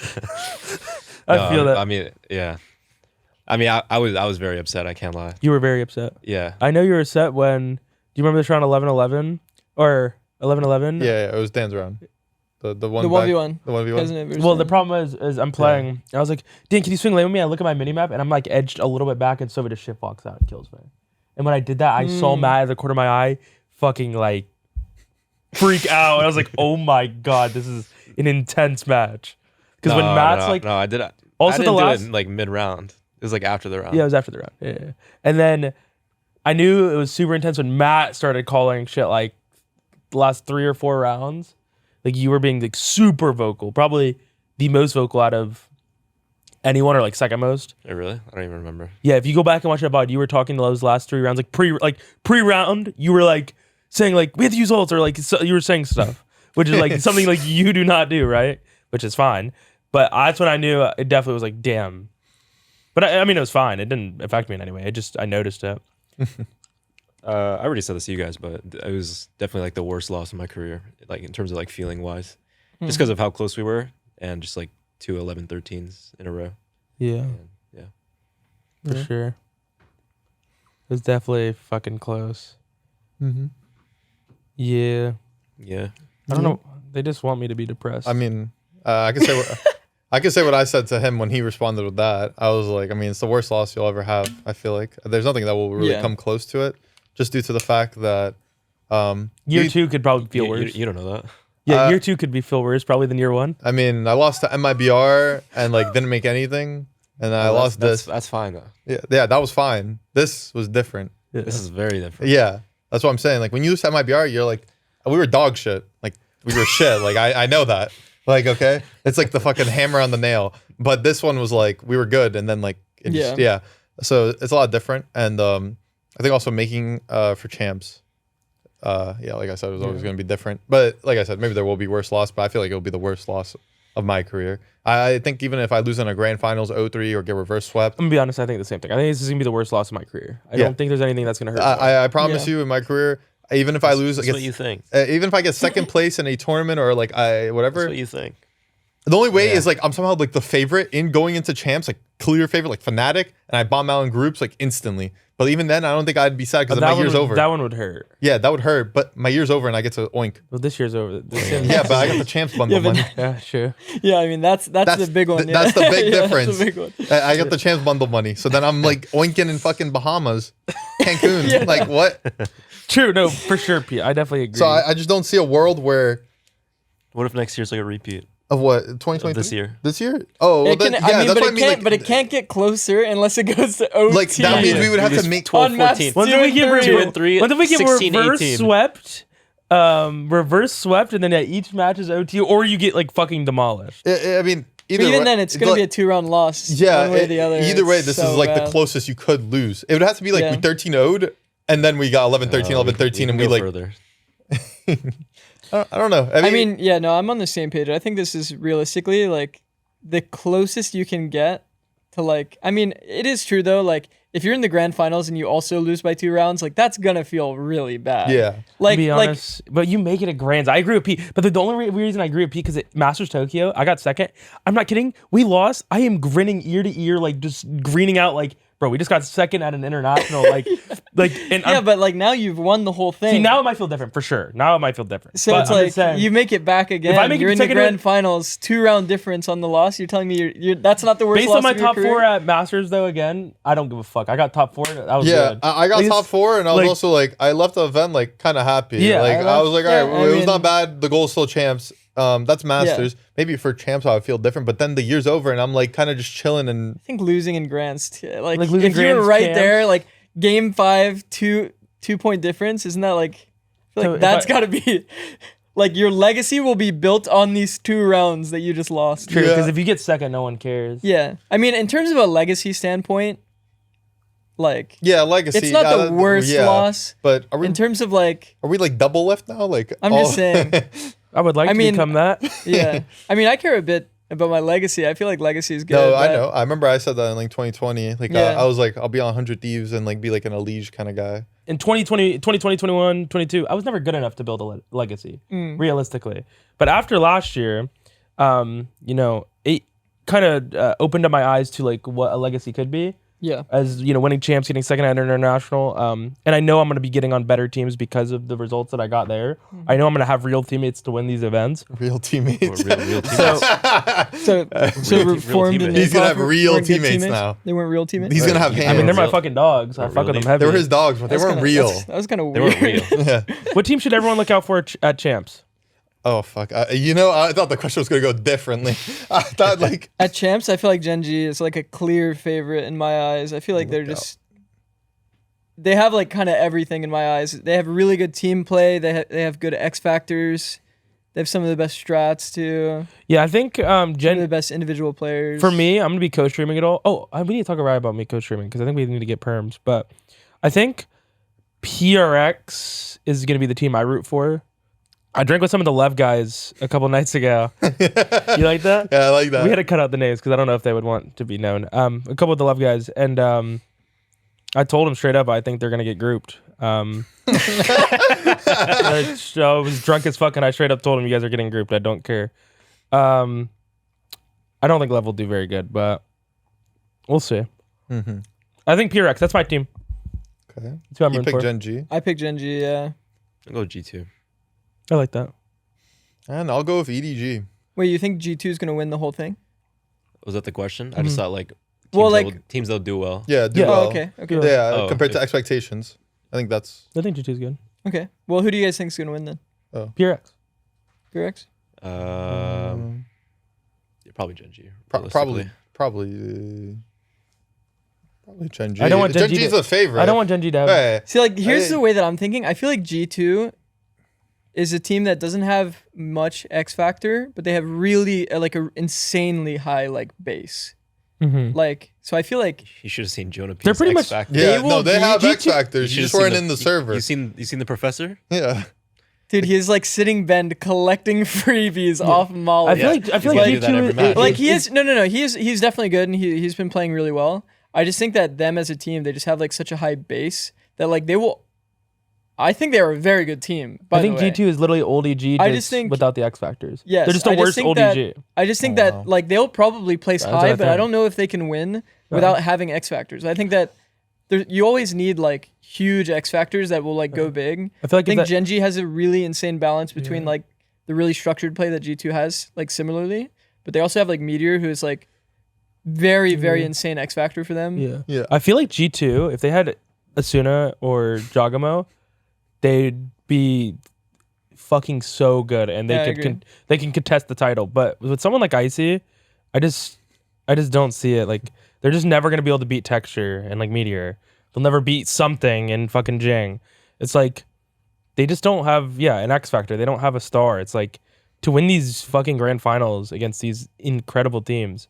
I feel that. I mean, yeah. I mean, I was very upset. I can't lie. You were very upset. Yeah. I know you were upset when. Do you remember this round 11-11 or 11-11? Yeah, it was Dan's round. The one. The 1v1. The 1v1. Well, the problem is I'm playing. And I was like, Dan, can you swing lane with me? I look at my minimap and I'm like edged a little bit back, and Soviet just shift walks out and kills me. And when I did that, I saw Matt at the corner of my eye fucking like freak out. I was like, oh my God, this is an intense match. Because when Matt's like. No, I did. Also, I didn't the last. do it in, like mid round. It was like after the round. Yeah, it was after the round. Yeah. And then I knew it was super intense when Matt started calling shit like the last 3 or 4 rounds. Like you were being like super vocal, probably the most vocal out of anyone, or like second most. Oh, really? I don't even remember. Yeah, if you go back and watch that VOD, you were talking those last 3 rounds, like pre-round, you were like saying like we have to use ults, or like so, you were saying stuff, which is like something like you do not do, right? Which is fine. But that's when I knew it definitely was like, damn. But I mean, it was fine. It didn't affect me in any way. I noticed it. I already said this to you guys, but it was definitely like the worst loss in my career, like in terms of like feeling wise, just because of how close we were and just like 2 11-13s in a row. Yeah. And, yeah. For sure. It was definitely fucking close. Mm-hmm. Yeah. Yeah. I don't know. They just want me to be depressed. I mean, I can say what I said to him when he responded with that. I was like, I mean, it's the worst loss you'll ever have. I feel like there's nothing that will really come close to it, just due to the fact that year 2 could probably feel worse. You don't know that. Yeah, year 2 could feel worse probably than year 1. I mean, I lost to MIBR and like didn't make anything, and I lost this. That's fine though. Yeah, that was fine. This was different. Yeah. This is very different. Yeah, that's what I'm saying. Like when you lose to MIBR, you're like, we were dog shit. Like we were shit. Like I know that. Like, okay, it's like the fucking hammer on the nail. But this one was like, we were good. And then like, so it's a lot different. And I think also making for champs, like I said, it was always going to be different. But like I said, maybe there will be worse loss, but I feel like it'll be the worst loss of my career. I think even if I lose in a grand finals 0-3 or get reverse swept. I'm going to be honest, I think the same thing. I think this is going to be the worst loss of my career. I don't think there's anything that's going to hurt. I promise you in my career, even if I lose, that's what you think. Even if I get second place in a tournament or like whatever. That's what you think. The only way is like I'm somehow like the favorite in going into champs, like clear favorite, like Fnatic, and I bomb out in groups like instantly. But even then, I don't think I'd be sad because my year's over. That one would hurt. Yeah, that would hurt. But my year's over and I get to oink. Well, this year's over. Yeah, but I got the champs bundle money. Yeah, sure. Yeah, I mean that's the big one. That's the big difference. That's the big one. I got the champs bundle money, so then I'm like oinking in fucking Bahamas, Cancun. Like what? True. No, for sure, Pete. I definitely agree. So I just don't see a world where. What if next year's like a repeat? Of what? 2023? This year. This year? Oh, well, then, yeah, that's what I mean. But it can't get closer unless it goes to OT. Like, that means we would have to make 12, 14. When did we get 2 and 3? When did we get 16, reverse 18. swept? Reverse swept, and then each match is OT, or you get like fucking demolished. I mean, either even way, then, it's gonna be a 2-round loss. Yeah, one way or the other. Either way, this so is like bad. the closest you could lose. It would have to be like we 13-0'd, and then we got 11-13, 11-13, and we like. Further. I don't know. I mean, yeah, no, I'm on the same page. I think this is realistically like the closest you can get to like. I mean, it is true though. Like, if you're in the grand finals and you also lose by 2 rounds, like that's gonna feel really bad. Yeah. Like, to be honest, but you make it a grands. I agree with Pete. But the only reason I agree with Pete because it Masters Tokyo, I got second. I'm not kidding. We lost. I am grinning ear to ear, like just greening out, like. bro, we just got second at an international. And Yeah, but like now you've won the whole thing. see, now it might feel different for sure. Now it might feel different. So But it's I'm like just saying, you make it back again. If I make it you're in the second grand at- finals, 2-round difference on the loss. You're telling me you're that's not the worst based loss on my of your top career? 4 at Masters, though, again, I don't give a fuck. I got top 4. That was Yeah, good. I got Like, top 4, and I was like- also like, I left the event like kind of happy. Yeah, like I was like, all right, yeah, I it was mean- not bad. The goal is still champs. That's Masters. Maybe for champs, I would feel different. But then the year's over, and I'm like kind of just chilling. And I think losing in Grants, like losing if you were Grants right champs. there, like game 5, 2-point difference, isn't that like? I feel So like if that's I- got to be, like your legacy will be built on these 2 rounds that you just lost. True, because Yeah. if you get second, no one cares. Yeah, I mean, in terms of a legacy standpoint, like yeah, legacy. it's not yeah, the worst yeah. loss. But are we In terms of like, like double left now? Like I'm just saying. I would like I to mean- become that. Yeah, I mean, I care a bit about my legacy. I feel like legacy is good. No, I but- know. I remember I said that in like 2020. Like Yeah. I was like, I'll be on 100 Thieves and like be like an Elige kind of guy. In 2020, 21, 22, I was never good enough to build a legacy, realistically. But after last year, it kind of opened up my eyes to like what a legacy could be. Yeah, As winning champs, getting second at international, and I know I'm going to be getting on better teams because of the results that I got there. I know I'm going to have real teammates to win these events. Real teammates. Real teammates. so real reformed. teammates. and He's gonna have weren't real good teammates now. They weren't real teammates. He's gonna have I I mean, they're my Real- fucking dogs. I fuck with them really? heavy. They were his dogs, but they weren't real. That was kind of They weird. weren't real. Yeah. What team should everyone look out for at champs? Oh fuck! I thought the question was gonna go differently. I thought like At champs, I feel like Gen G is like a clear favorite in my eyes. I feel like they're just they have like kind of everything in my eyes. They have really good team play. They have good X factors. They have some of the best strats too. Yeah, I think Some of the Gen. best individual players. For me, I'm gonna be co-streaming it all. Oh, we need to talk about me co-streaming because I think we need to get perms. But I think PRX is gonna be the team I root for. I drank with some of the Lev guys a couple nights ago. You like that? yeah, I like that. We had to cut out the names because I don't know if they would want to be known. A couple of the Love guys, and I told them straight up I think they're gonna get grouped. I was drunk as fuck, and I straight up told them you guys are getting grouped. I don't care. I don't think Lev will do very good, but we'll see. Mm-hmm. I think PRX. That's my team. Okay. That's who I'm You rooting picked for. Gen G, I picked Gen G. Yeah. I'll go G2. I like that. and I'll go with EDG. Wait, you think G2 is gonna win the whole thing? Was that the question? I just thought like Well, teams that'll do well. Yeah, do Yeah. well. Oh, okay. Okay. Yeah, Oh, compared okay. to expectations, I think that's I think G2 is good. Okay. Well, who do you guys think is gonna win then? PRX. PRX? Yeah, probably Gen G. probably realistically. Gen G. I don't want Gen Gen G G's to- the favorite. I don't want Gen G to have. Hey, See, like, here's Hey. the way that I'm thinking. I feel like G2 is a team that doesn't have much X factor, but they have really like a insanely high like base. Mhm. Like, so I feel like You should have seen Jonah P's They're pretty X much- Factor. yeah, They will no, they be have G2 X factors. You should've just weren't seen in the server. You seen the professor? Yeah, dude, he's like sitting bend collecting freebies off Molly. I feel like He's gonna do that every G2 match. Like he is no. He's definitely good and he's been playing really well. I just think that them as a team, they just have like such a high base that like they will. I think they're a very good team. By I think the way. G2 is literally old EG I just just think- without the X factors. Yes, They're just the I just worst think old that- EG. I just think Oh, that wow. like they'll probably place That's what high, I but I think. don't know if they can win without having X factors. I think that you always need like huge X factors that will like go big. I feel like I think if that, Gen G has a really insane balance between like the really structured play that G2 has, like similarly, but they also have like Meteor, who is like very, very insane X factor for them. yeah. Yeah. I feel like G2, if they had Asuna or Jagamo, they'd be fucking so good, and they Yeah, I could agree. they can contest the title. But with someone like Icy, I just don't see it. Like they're just never gonna be able to beat Texture and like Meteor. They'll never beat something in fucking Jang. It's like they just don't have an X factor. They don't have a star. It's like to win these fucking grand finals against these incredible teams,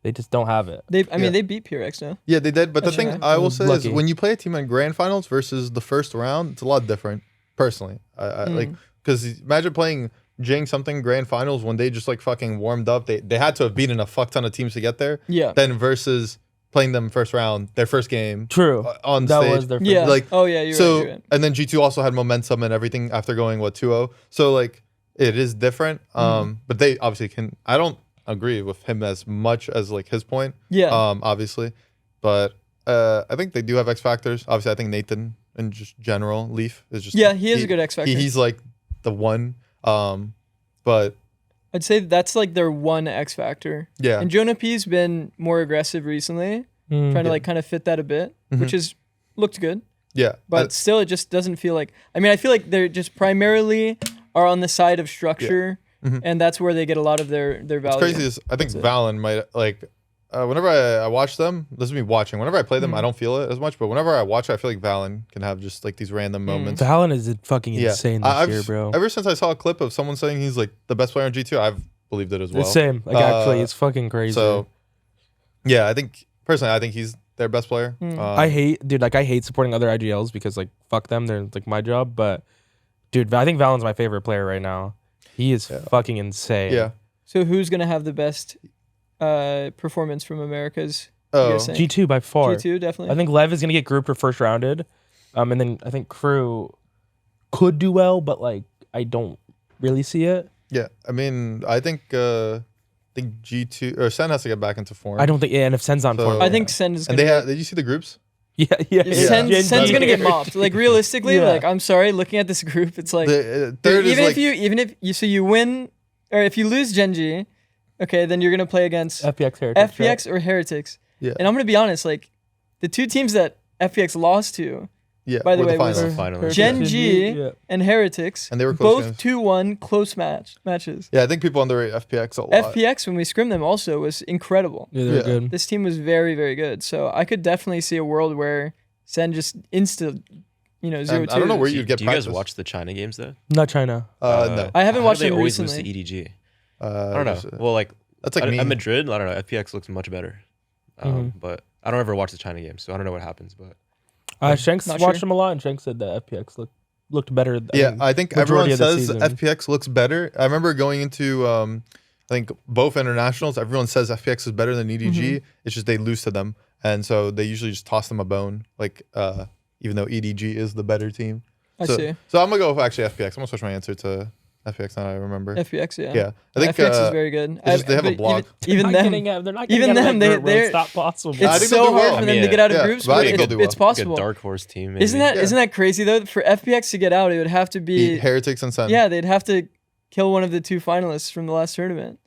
they just don't have it. I mean, Yeah. they beat PRX now. yeah, they did. But the That's thing right. I will say Lucky. is when you play a team in grand finals versus the first round, it's a lot different. Personally, I like because imagine playing Jing something grand finals when they just like fucking warmed up. They had to have beaten a fuck ton of teams to get there. Yeah. Then versus playing them first round, their first game True. on That stage. was their first. Yeah. Like, oh yeah. You're so right. You're right. and then G2 also had momentum and everything after going 2-0. So like it is different. But they obviously can. I don't agree with him as much as like his point. Yeah. Obviously, but I think they do have X factors. Obviously, I think Nathan in just general, Leaf is just Yeah, he is a good X factor. He's like the one. But I'd say that's like their one X factor. yeah, And Jonah P's been more aggressive recently, trying to like kind of fit that a bit, which is looked good. yeah. But still, it just doesn't feel like. I mean, I feel like they're just primarily are on the side of structure, and that's where they get a lot of their value. What's crazy is I think Valen might like. Whenever I watch them, this is me watching. Whenever I play them, I don't feel it as much. But whenever I watch it, I feel like Valen can have just like these random moments. Valen is fucking insane this year, bro. Ever since I saw a clip of someone saying he's like the best player on G2, I've believed it as well. The same. Like actually, it's fucking crazy. So, yeah, I think personally, I think he's their best player. I hate supporting other IGLs because like fuck them, they're like my job. But dude, I think Valen's my favorite player right now. He is fucking insane. Yeah. So who's gonna have the best performance from Americas? G2 by far. G2 definitely. I think Lev is gonna get grouped or first rounded, and then I think Crew could do well, but like I don't really see it. Yeah, I mean, I think G2 or Sen has to get back into form. I don't think, and if Sen's on form, I think Sen is. And Gonna did you see the groups? Sen's gonna get mopped. Like realistically, like I'm sorry, looking at this group, it's like even if you win or if you lose Genji, okay, then you're gonna play against FPX or Heretics. Yeah. And I'm gonna be honest, like the two teams that FPX lost to, by the way, was Genji and Heretics, and they were close both 2-1 close matches. Yeah, I think people underrate FPX a lot. FPX when we scrimmed them also was incredible. Yeah, they're good. This team was very, very good. So I could definitely see a world where Sen just 0-2. I don't know where you'd get. Do you guys watch the China games though? Not China. No, I haven't watched them always recently. lose to EDG. I don't know. Well, like that's like at Madrid. I don't know. FPX looks much better, but I don't ever watch the China games, so I don't know what happens. But Shanks watched them a lot, and Shanks said that FPX looked better. I think everyone says FPX looks better. I remember going into I think both internationals. Everyone says FPX is better than EDG. It's just they lose to them, and so they usually just toss them a bone. Like even though EDG is the better team. I see. So I'm gonna go with actually FPX. I'm gonna switch my answer to FPX now. I remember FPX. Yeah. I think FPX is very good. They have a block. Even them, they're not even them, they're not possible. It's so hard for them to get out of groups, but it's possible. Like a dark horse team. Maybe. Isn't that crazy though? For FPX to get out, it would have to be Heretics and Sen. Yeah, they'd have to kill one of the two finalists from the last tournament,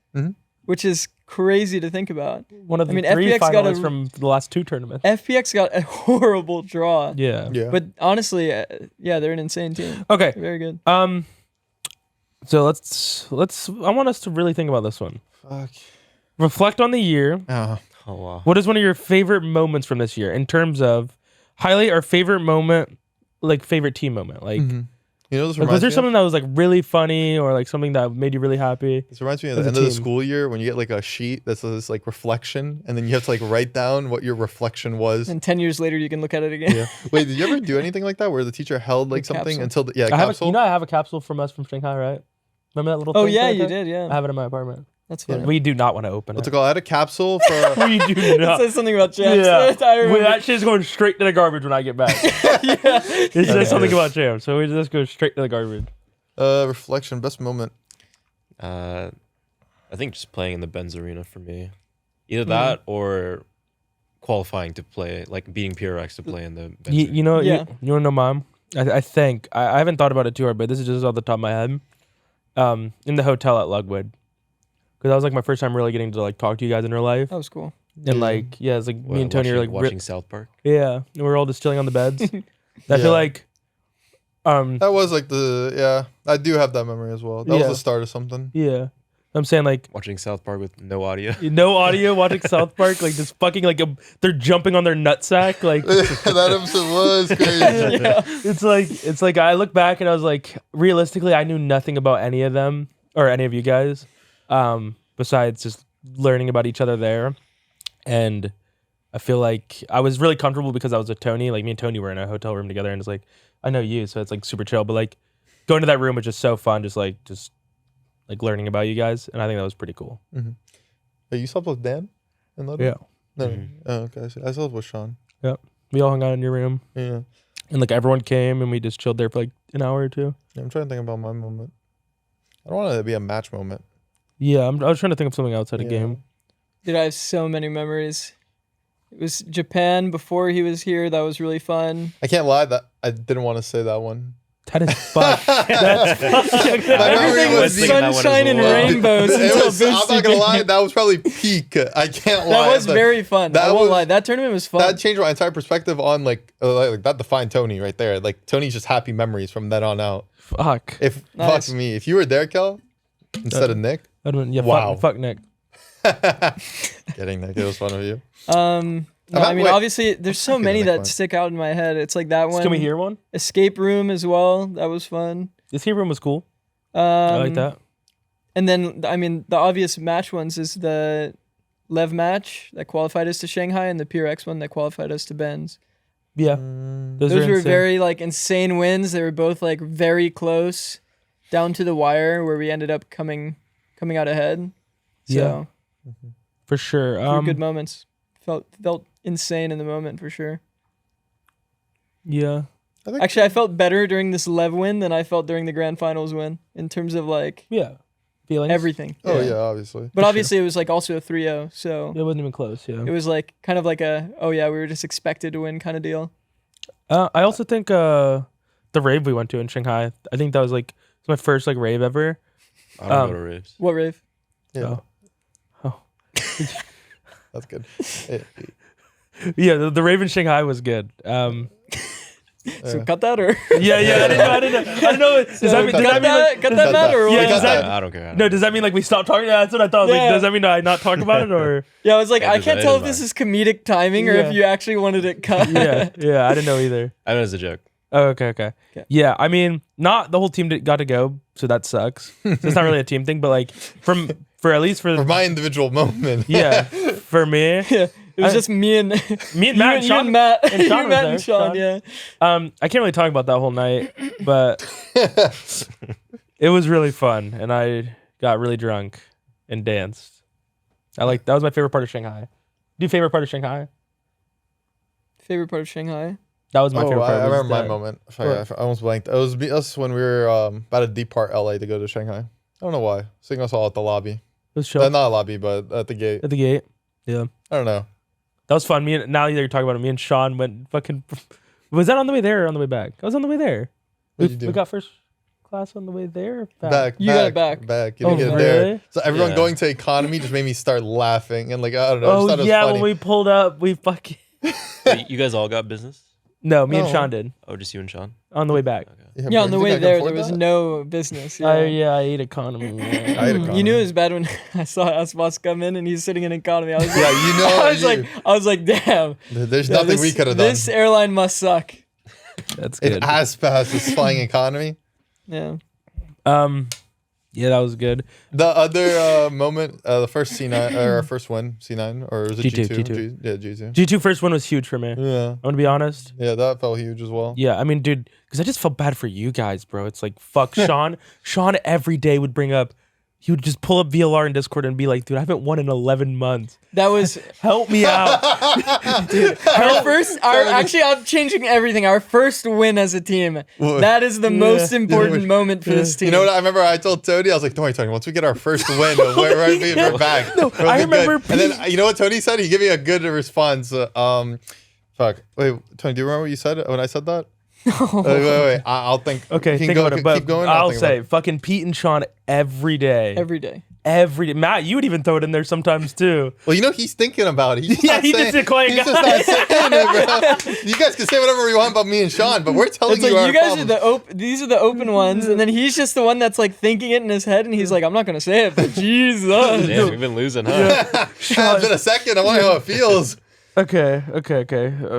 which is crazy to think about. One of the three FPX finalists from the last two tournaments. FPX got a horrible draw. Yeah. But honestly, they're an insane team. Okay. They're very good. So let's. I want us to really think about this one. Fuck. Reflect on the year. Oh wow. What is one of your favorite moments from this year in terms of highlight our favorite moment, like favorite team moment, like. This was there something that was like really funny or like something that made you really happy? This reminds me of the end of the school year when you get like a sheet that says like reflection, and then you have to like write down what your reflection was. And 10 years later, you can look at it again. Yeah. Wait, did you ever do anything like that where the teacher held like something until capsule? I have a capsule from us from Shanghai, right? Remember that little thing? Oh yeah, you did. Yeah. I have it in my apartment. That's funny. We do not want to open What's it. it called? I had a capsule for. We do not. It says something about jams. Yeah. That shit's going straight to the garbage when I get back. It says something about jams, so we just go straight to the garbage. Reflection, best moment. I think just playing in the Benz Arena for me. Either that or qualifying to play, like beating PRX to play in the Benz Arena. You want to know, Mom? I think, I haven't thought about it too hard, but this is just off the top of my head. In the hotel at Lugwood. Because that was like my first time really getting to like talk to you guys in real life. was cool. And like, it's like me and Tony are like watching South Park. Yeah. And we're all just chilling on the beds. I feel like that was like I do have that memory as well. That was the start of something. Yeah. I'm saying like watching South Park with no audio. No audio, watching South Park, like just fucking like they're jumping on their nutsack. Like that episode was crazy. It's like I look back and I was like, realistically, I knew nothing about any of them or any of you guys, besides just learning about each other there. And I feel like I was really comfortable because I was with Tony. Like me and Tony were in a hotel room together, and it's like I know you, so it's like super chill. But like going to that room was just so fun, just learning about you guys, and I think that was pretty cool. Mm-hmm. Hey, you slept with Dan? Yeah. No. Oh, okay. I slept with Sean. Yeah. We all hung out in your room. Yeah. And like everyone came, and we just chilled there for like an hour or two. Yeah, I'm trying to think about my moment. I don't want it to be a match moment. Yeah, I was trying to think of something outside of game. Dude, I have so many memories. It was Japan before he was here. That was really fun. I can't lie that I didn't want to say that one. That is fun. That's Everything was was thinking that one as sunshine and well. rainbows until I'm not Boostio gonna lie, came. that was probably peak. I can't lie. That was very fun. that I won't was- lie. That tournament was fun. That changed my entire perspective on like that defined Tony right there. Like Tony's just happy memories from then on out. fuck. If Nice. fuck me, if you were there, Kel, instead of Nick, Yeah, Wow. fuck Nick. getting Nick, it was fun of you. No, I mean, wait. obviously, there's so I'll give many the that next one. stick out in my head. It's like that one. Can we hear one? Escape Room as well. That was fun. This escape room was cool. I like Um, that. And then, I mean, the obvious match ones is the Lev match that qualified us to Shanghai and the PRX one that qualified us to Benz. Yeah. Those were insane. very like insane wins. They were both like very close down to the wire where we ended up coming out ahead. So for sure. they were good moments. Felt insane in the moment for sure. Yeah. Actually, I felt better during this Lev win than I felt during the grand finals win in terms of like Yeah. Feelings. everything. Oh yeah, obviously. But obviously it was like also a 3-0, so It wasn't even close. Yeah. it was like kind of like a we were just expected to win kind of deal. I also think the rave we went to in Shanghai. I think that was like my first like rave ever. I don't go to raves. What rave? Yeah. Oh. That's good. Yeah, the rave in Shanghai was good. So cut that or Yeah. I didn't know. Does that mean? cut Does that mean like, cut that matter or Yeah, what? does that- I don't care. no, does that mean like we stopped talking? Yeah, that's what I thought. Like, Yeah. does that mean I not talk about it or? Yeah, I was like, Yeah, I does can't that tell if matter? this is comedic timing or Yeah. if you actually wanted it cut. Yeah, I didn't know either. I know it's a joke. Oh, okay. Yeah, I mean, not the whole team got to go, so that sucks. So it's not really a team thing, but like for at least For my individual moment. yeah, for me, Yeah. It was just me and me and you Matt, and Sean, Matt, and you Sean and was Matt there, and Sean, Sean. yeah. I can't really talk about that whole night, but it was really fun, and I got really drunk and danced. That was my favorite part of Shanghai. Do you favorite part of Shanghai? Favorite part of Shanghai? That was my favorite part. I was remember my that- moment. I almost blanked. It was us when we were about to depart LA to go to Shanghai. I don't know why. Seeing us all at the lobby. It was chill Not a lobby, but at the gate. at the gate. Yeah, I don't know. that was fun. Now that you're talking about it, me and Sean went fucking. Was that on the way there or on the way back? I was on the way there. What'd you do? We got first class on the way there. Or Back. You got it back. Back. You Oh, didn't get it really? there. So everyone Yeah. going to economy just made me start laughing and like I don't know. I just Oh thought it was yeah, funny. when we pulled up, we fucking. Wait, you guys all got business? No, me and No. Sean did Oh, just you and Sean? on the way back. Yeah, on the you think way I can there, afford there was that? no business. I ate economy. I ate economy. You knew it was bad when I saw Aspas come in and he's sitting in economy. I was like, Yeah, you know. I was like, damn. There's Yeah, nothing we could have done. This airline must suck. That's If good. Aspas is flying economy. Yeah. Yeah, that was good. The other moment, the first C9 or our first win, C9 or was it G2, G2? G2. Yeah, G2. G2 first one was huge for me. Yeah, I'm gonna be honest. yeah, that felt huge as well. Yeah, I mean, dude, because I just felt bad for you guys, bro. It's like, fuck, Sean. Sean every day would bring up, he would just pull up VLR in Discord and be like, dude, I haven't won in 11 months. That was Help me out. actually I'm changing everything. Our first win as a team. That is the most important moment for this team. You know what? I remember I told Tony, I was like, don't worry, Tony, once we get our first win, we're back. No, We'll I be remember good. And then, you know what Tony said? He gave me a good response. Fuck. Wait, Tony, do you remember what you said when I said that? Wait. I'll think. Okay, You can think go, about it. But keep going. I'll think about say, it. fucking Pete and Sean every day. Every day. Every day. Matt, you would even throw it in there sometimes too. Well, you know, he's thinking about it. He's Yeah, not he's saying, just a quiet he's guy. just not saying it, bro. You guys can say whatever you want about me and Sean, but we're telling It's like our you guys problems. are these are the open ones, and then he's just the one that's like thinking it in his head, and he's like, I'm not gonna say it, but Jesus. Damn, we've been losing, huh? It's been a second. I want to know how it feels. Okay.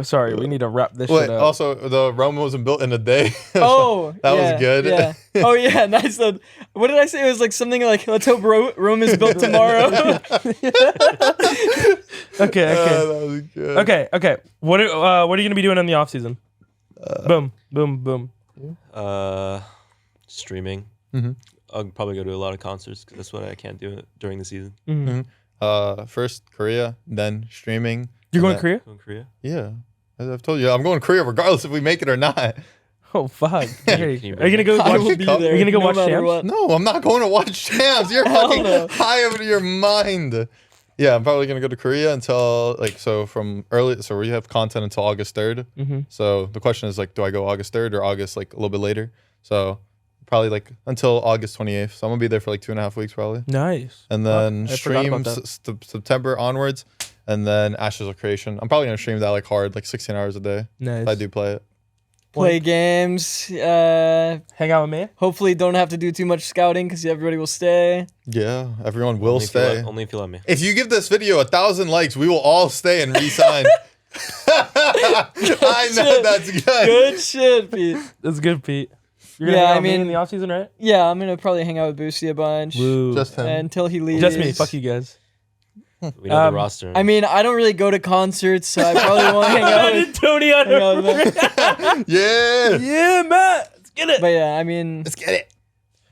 Sorry, we need to wrap this Wait, shit up. also, the Rome wasn't built in a day. Oh, That was yeah, good. Yeah. Oh yeah, nice. What did I say? It was like something like, "Let's hope Rome is built tomorrow." Okay. That was good. Okay. What are you gonna be doing in the off season? Boom. Streaming. Mhm. I'll probably go to a lot of concerts because that's what I can't do during the season. First Korea, then streaming. You're going and to Korea? Going to Korea? Yeah. As I've told you, I'm going to Korea regardless if we make it or not. Oh fuck! Can Are you you bring gonna go it? I watch? will be Are there. you gonna go no watch matter Shams? what. No, I'm not going to watch Shams. You're Hell fucking no. high over your mind. Yeah, I'm probably gonna go to Korea until so we have content until August 3rd. So the question is like, do I go August 3rd or August like a little bit later? So probably like until August 28th. So I'm gonna be there for like 2.5 weeks probably. Nice. And then I forgot stream about that. September onwards, and then Ashes of Creation. I'm probably gonna stream that like hard, like 16 hours a day. Nice. If I do play it. Play games. Hang out with me. Hopefully, don't have to do too much scouting because everybody will stay. Yeah, everyone will stay. Only if you let me. If you give this video 1,000 likes, we will all stay and resign. I know that's good. Good shit, Pete. That's good, Pete. You're gonna Yeah, hang out I with me in mean- the off season, right? Yeah, I'm gonna probably hang out with Boostio a bunch Woo. Just him. until he leaves. Just me. Fuck you guys. We know the roster. I mean, I don't really go to concerts, so I probably won't hang out with. Tony on hang out with them. Yeah. Yeah, Matt. Let's get it. But yeah, I mean, Let's get it.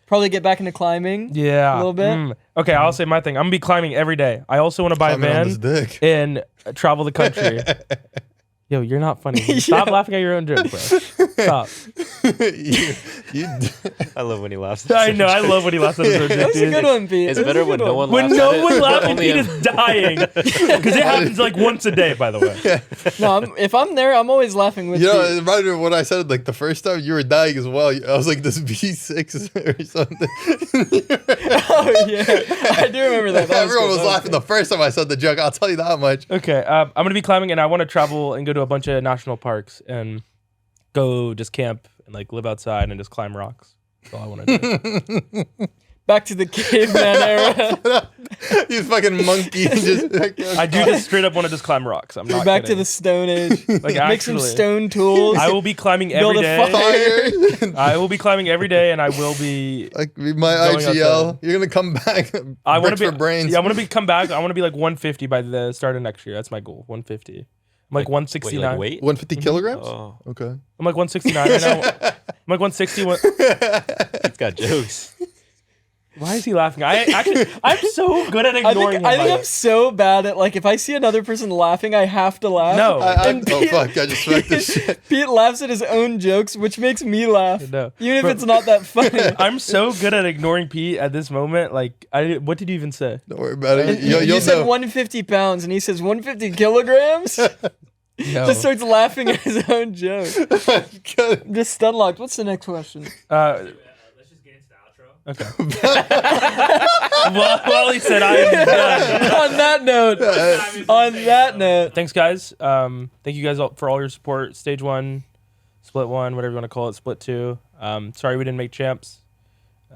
probably get back into climbing. Yeah. A little bit. Okay, I'll say my thing. I'm gonna be climbing every day. I also want to buy Climbing on a this van dick. and travel the country. Yo, you're not funny. Stop laughing at your own joke, bro. Stop. you I love when he laughs. I know. I love when he laughs at his own joke. That was a dude. good one, Pete. It's That was better a when good no one When laughs. no at it, one but laughs, only Pete him. is dying. Because it happens like once a day, by the way. No, if I'm there, I'm always laughing with know, Pete. it reminded me of what I said like the first time you were dying as well. I was like, this B6 or something. Oh yeah, I do remember that. That Everyone good. was That laughing the first time I said the joke. I'll tell you that much. Okay, I'm gonna be climbing, and I want to travel and go to a bunch of national parks and go just camp and like live outside and just climb rocks. That's all I want to do. Back to the caveman era. You fucking monkey. I do just straight up want to just climb rocks. I'm not Back to kidding. the Stone Age. Like Make some actually, stone tools. I will be climbing Build every a day. Fire. I will be climbing every day, and I will be. Like my Going IGL. outside. You're gonna come back. I want bricks to be. for brains. Yeah, I want to be come back. I want to be like 150 by the start of next year. That's my goal. 150. I'm like 169. Wait, like weight? 150 kilograms. Oh, Okay. I'm like 169 right now. I'm like 160. he's got jokes. Why is he laughing? I'm so good at ignoring him. I by think the I'm way. so bad at like if I see another person laughing, I have to laugh. No. And Oh Pete- fuck! I just smacked this shit. Pete laughs at his own jokes, which makes me laugh, No. even if But- it's not that funny. I'm so good at ignoring Pete at this moment. Like, what did you even say? Don't worry about it. You You'll said know. 150 pounds, and he says 150 kilograms. No. Just starts laughing at his own joke. Just stunlocked. What's the next question? Let's just get into the outro. Okay. well, he said I am done. On that note, Thanks, guys. Thank you guys all for all your support. Stage 1, Split 1, whatever you want to call it, Split 2. Sorry we didn't make champs.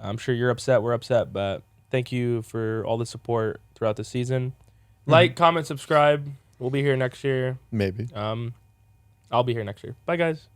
I'm sure you're upset. We're upset, but thank you for all the support throughout the season. Like, comment, subscribe. We'll be here next year. Maybe. I'll be here next year. Bye, guys.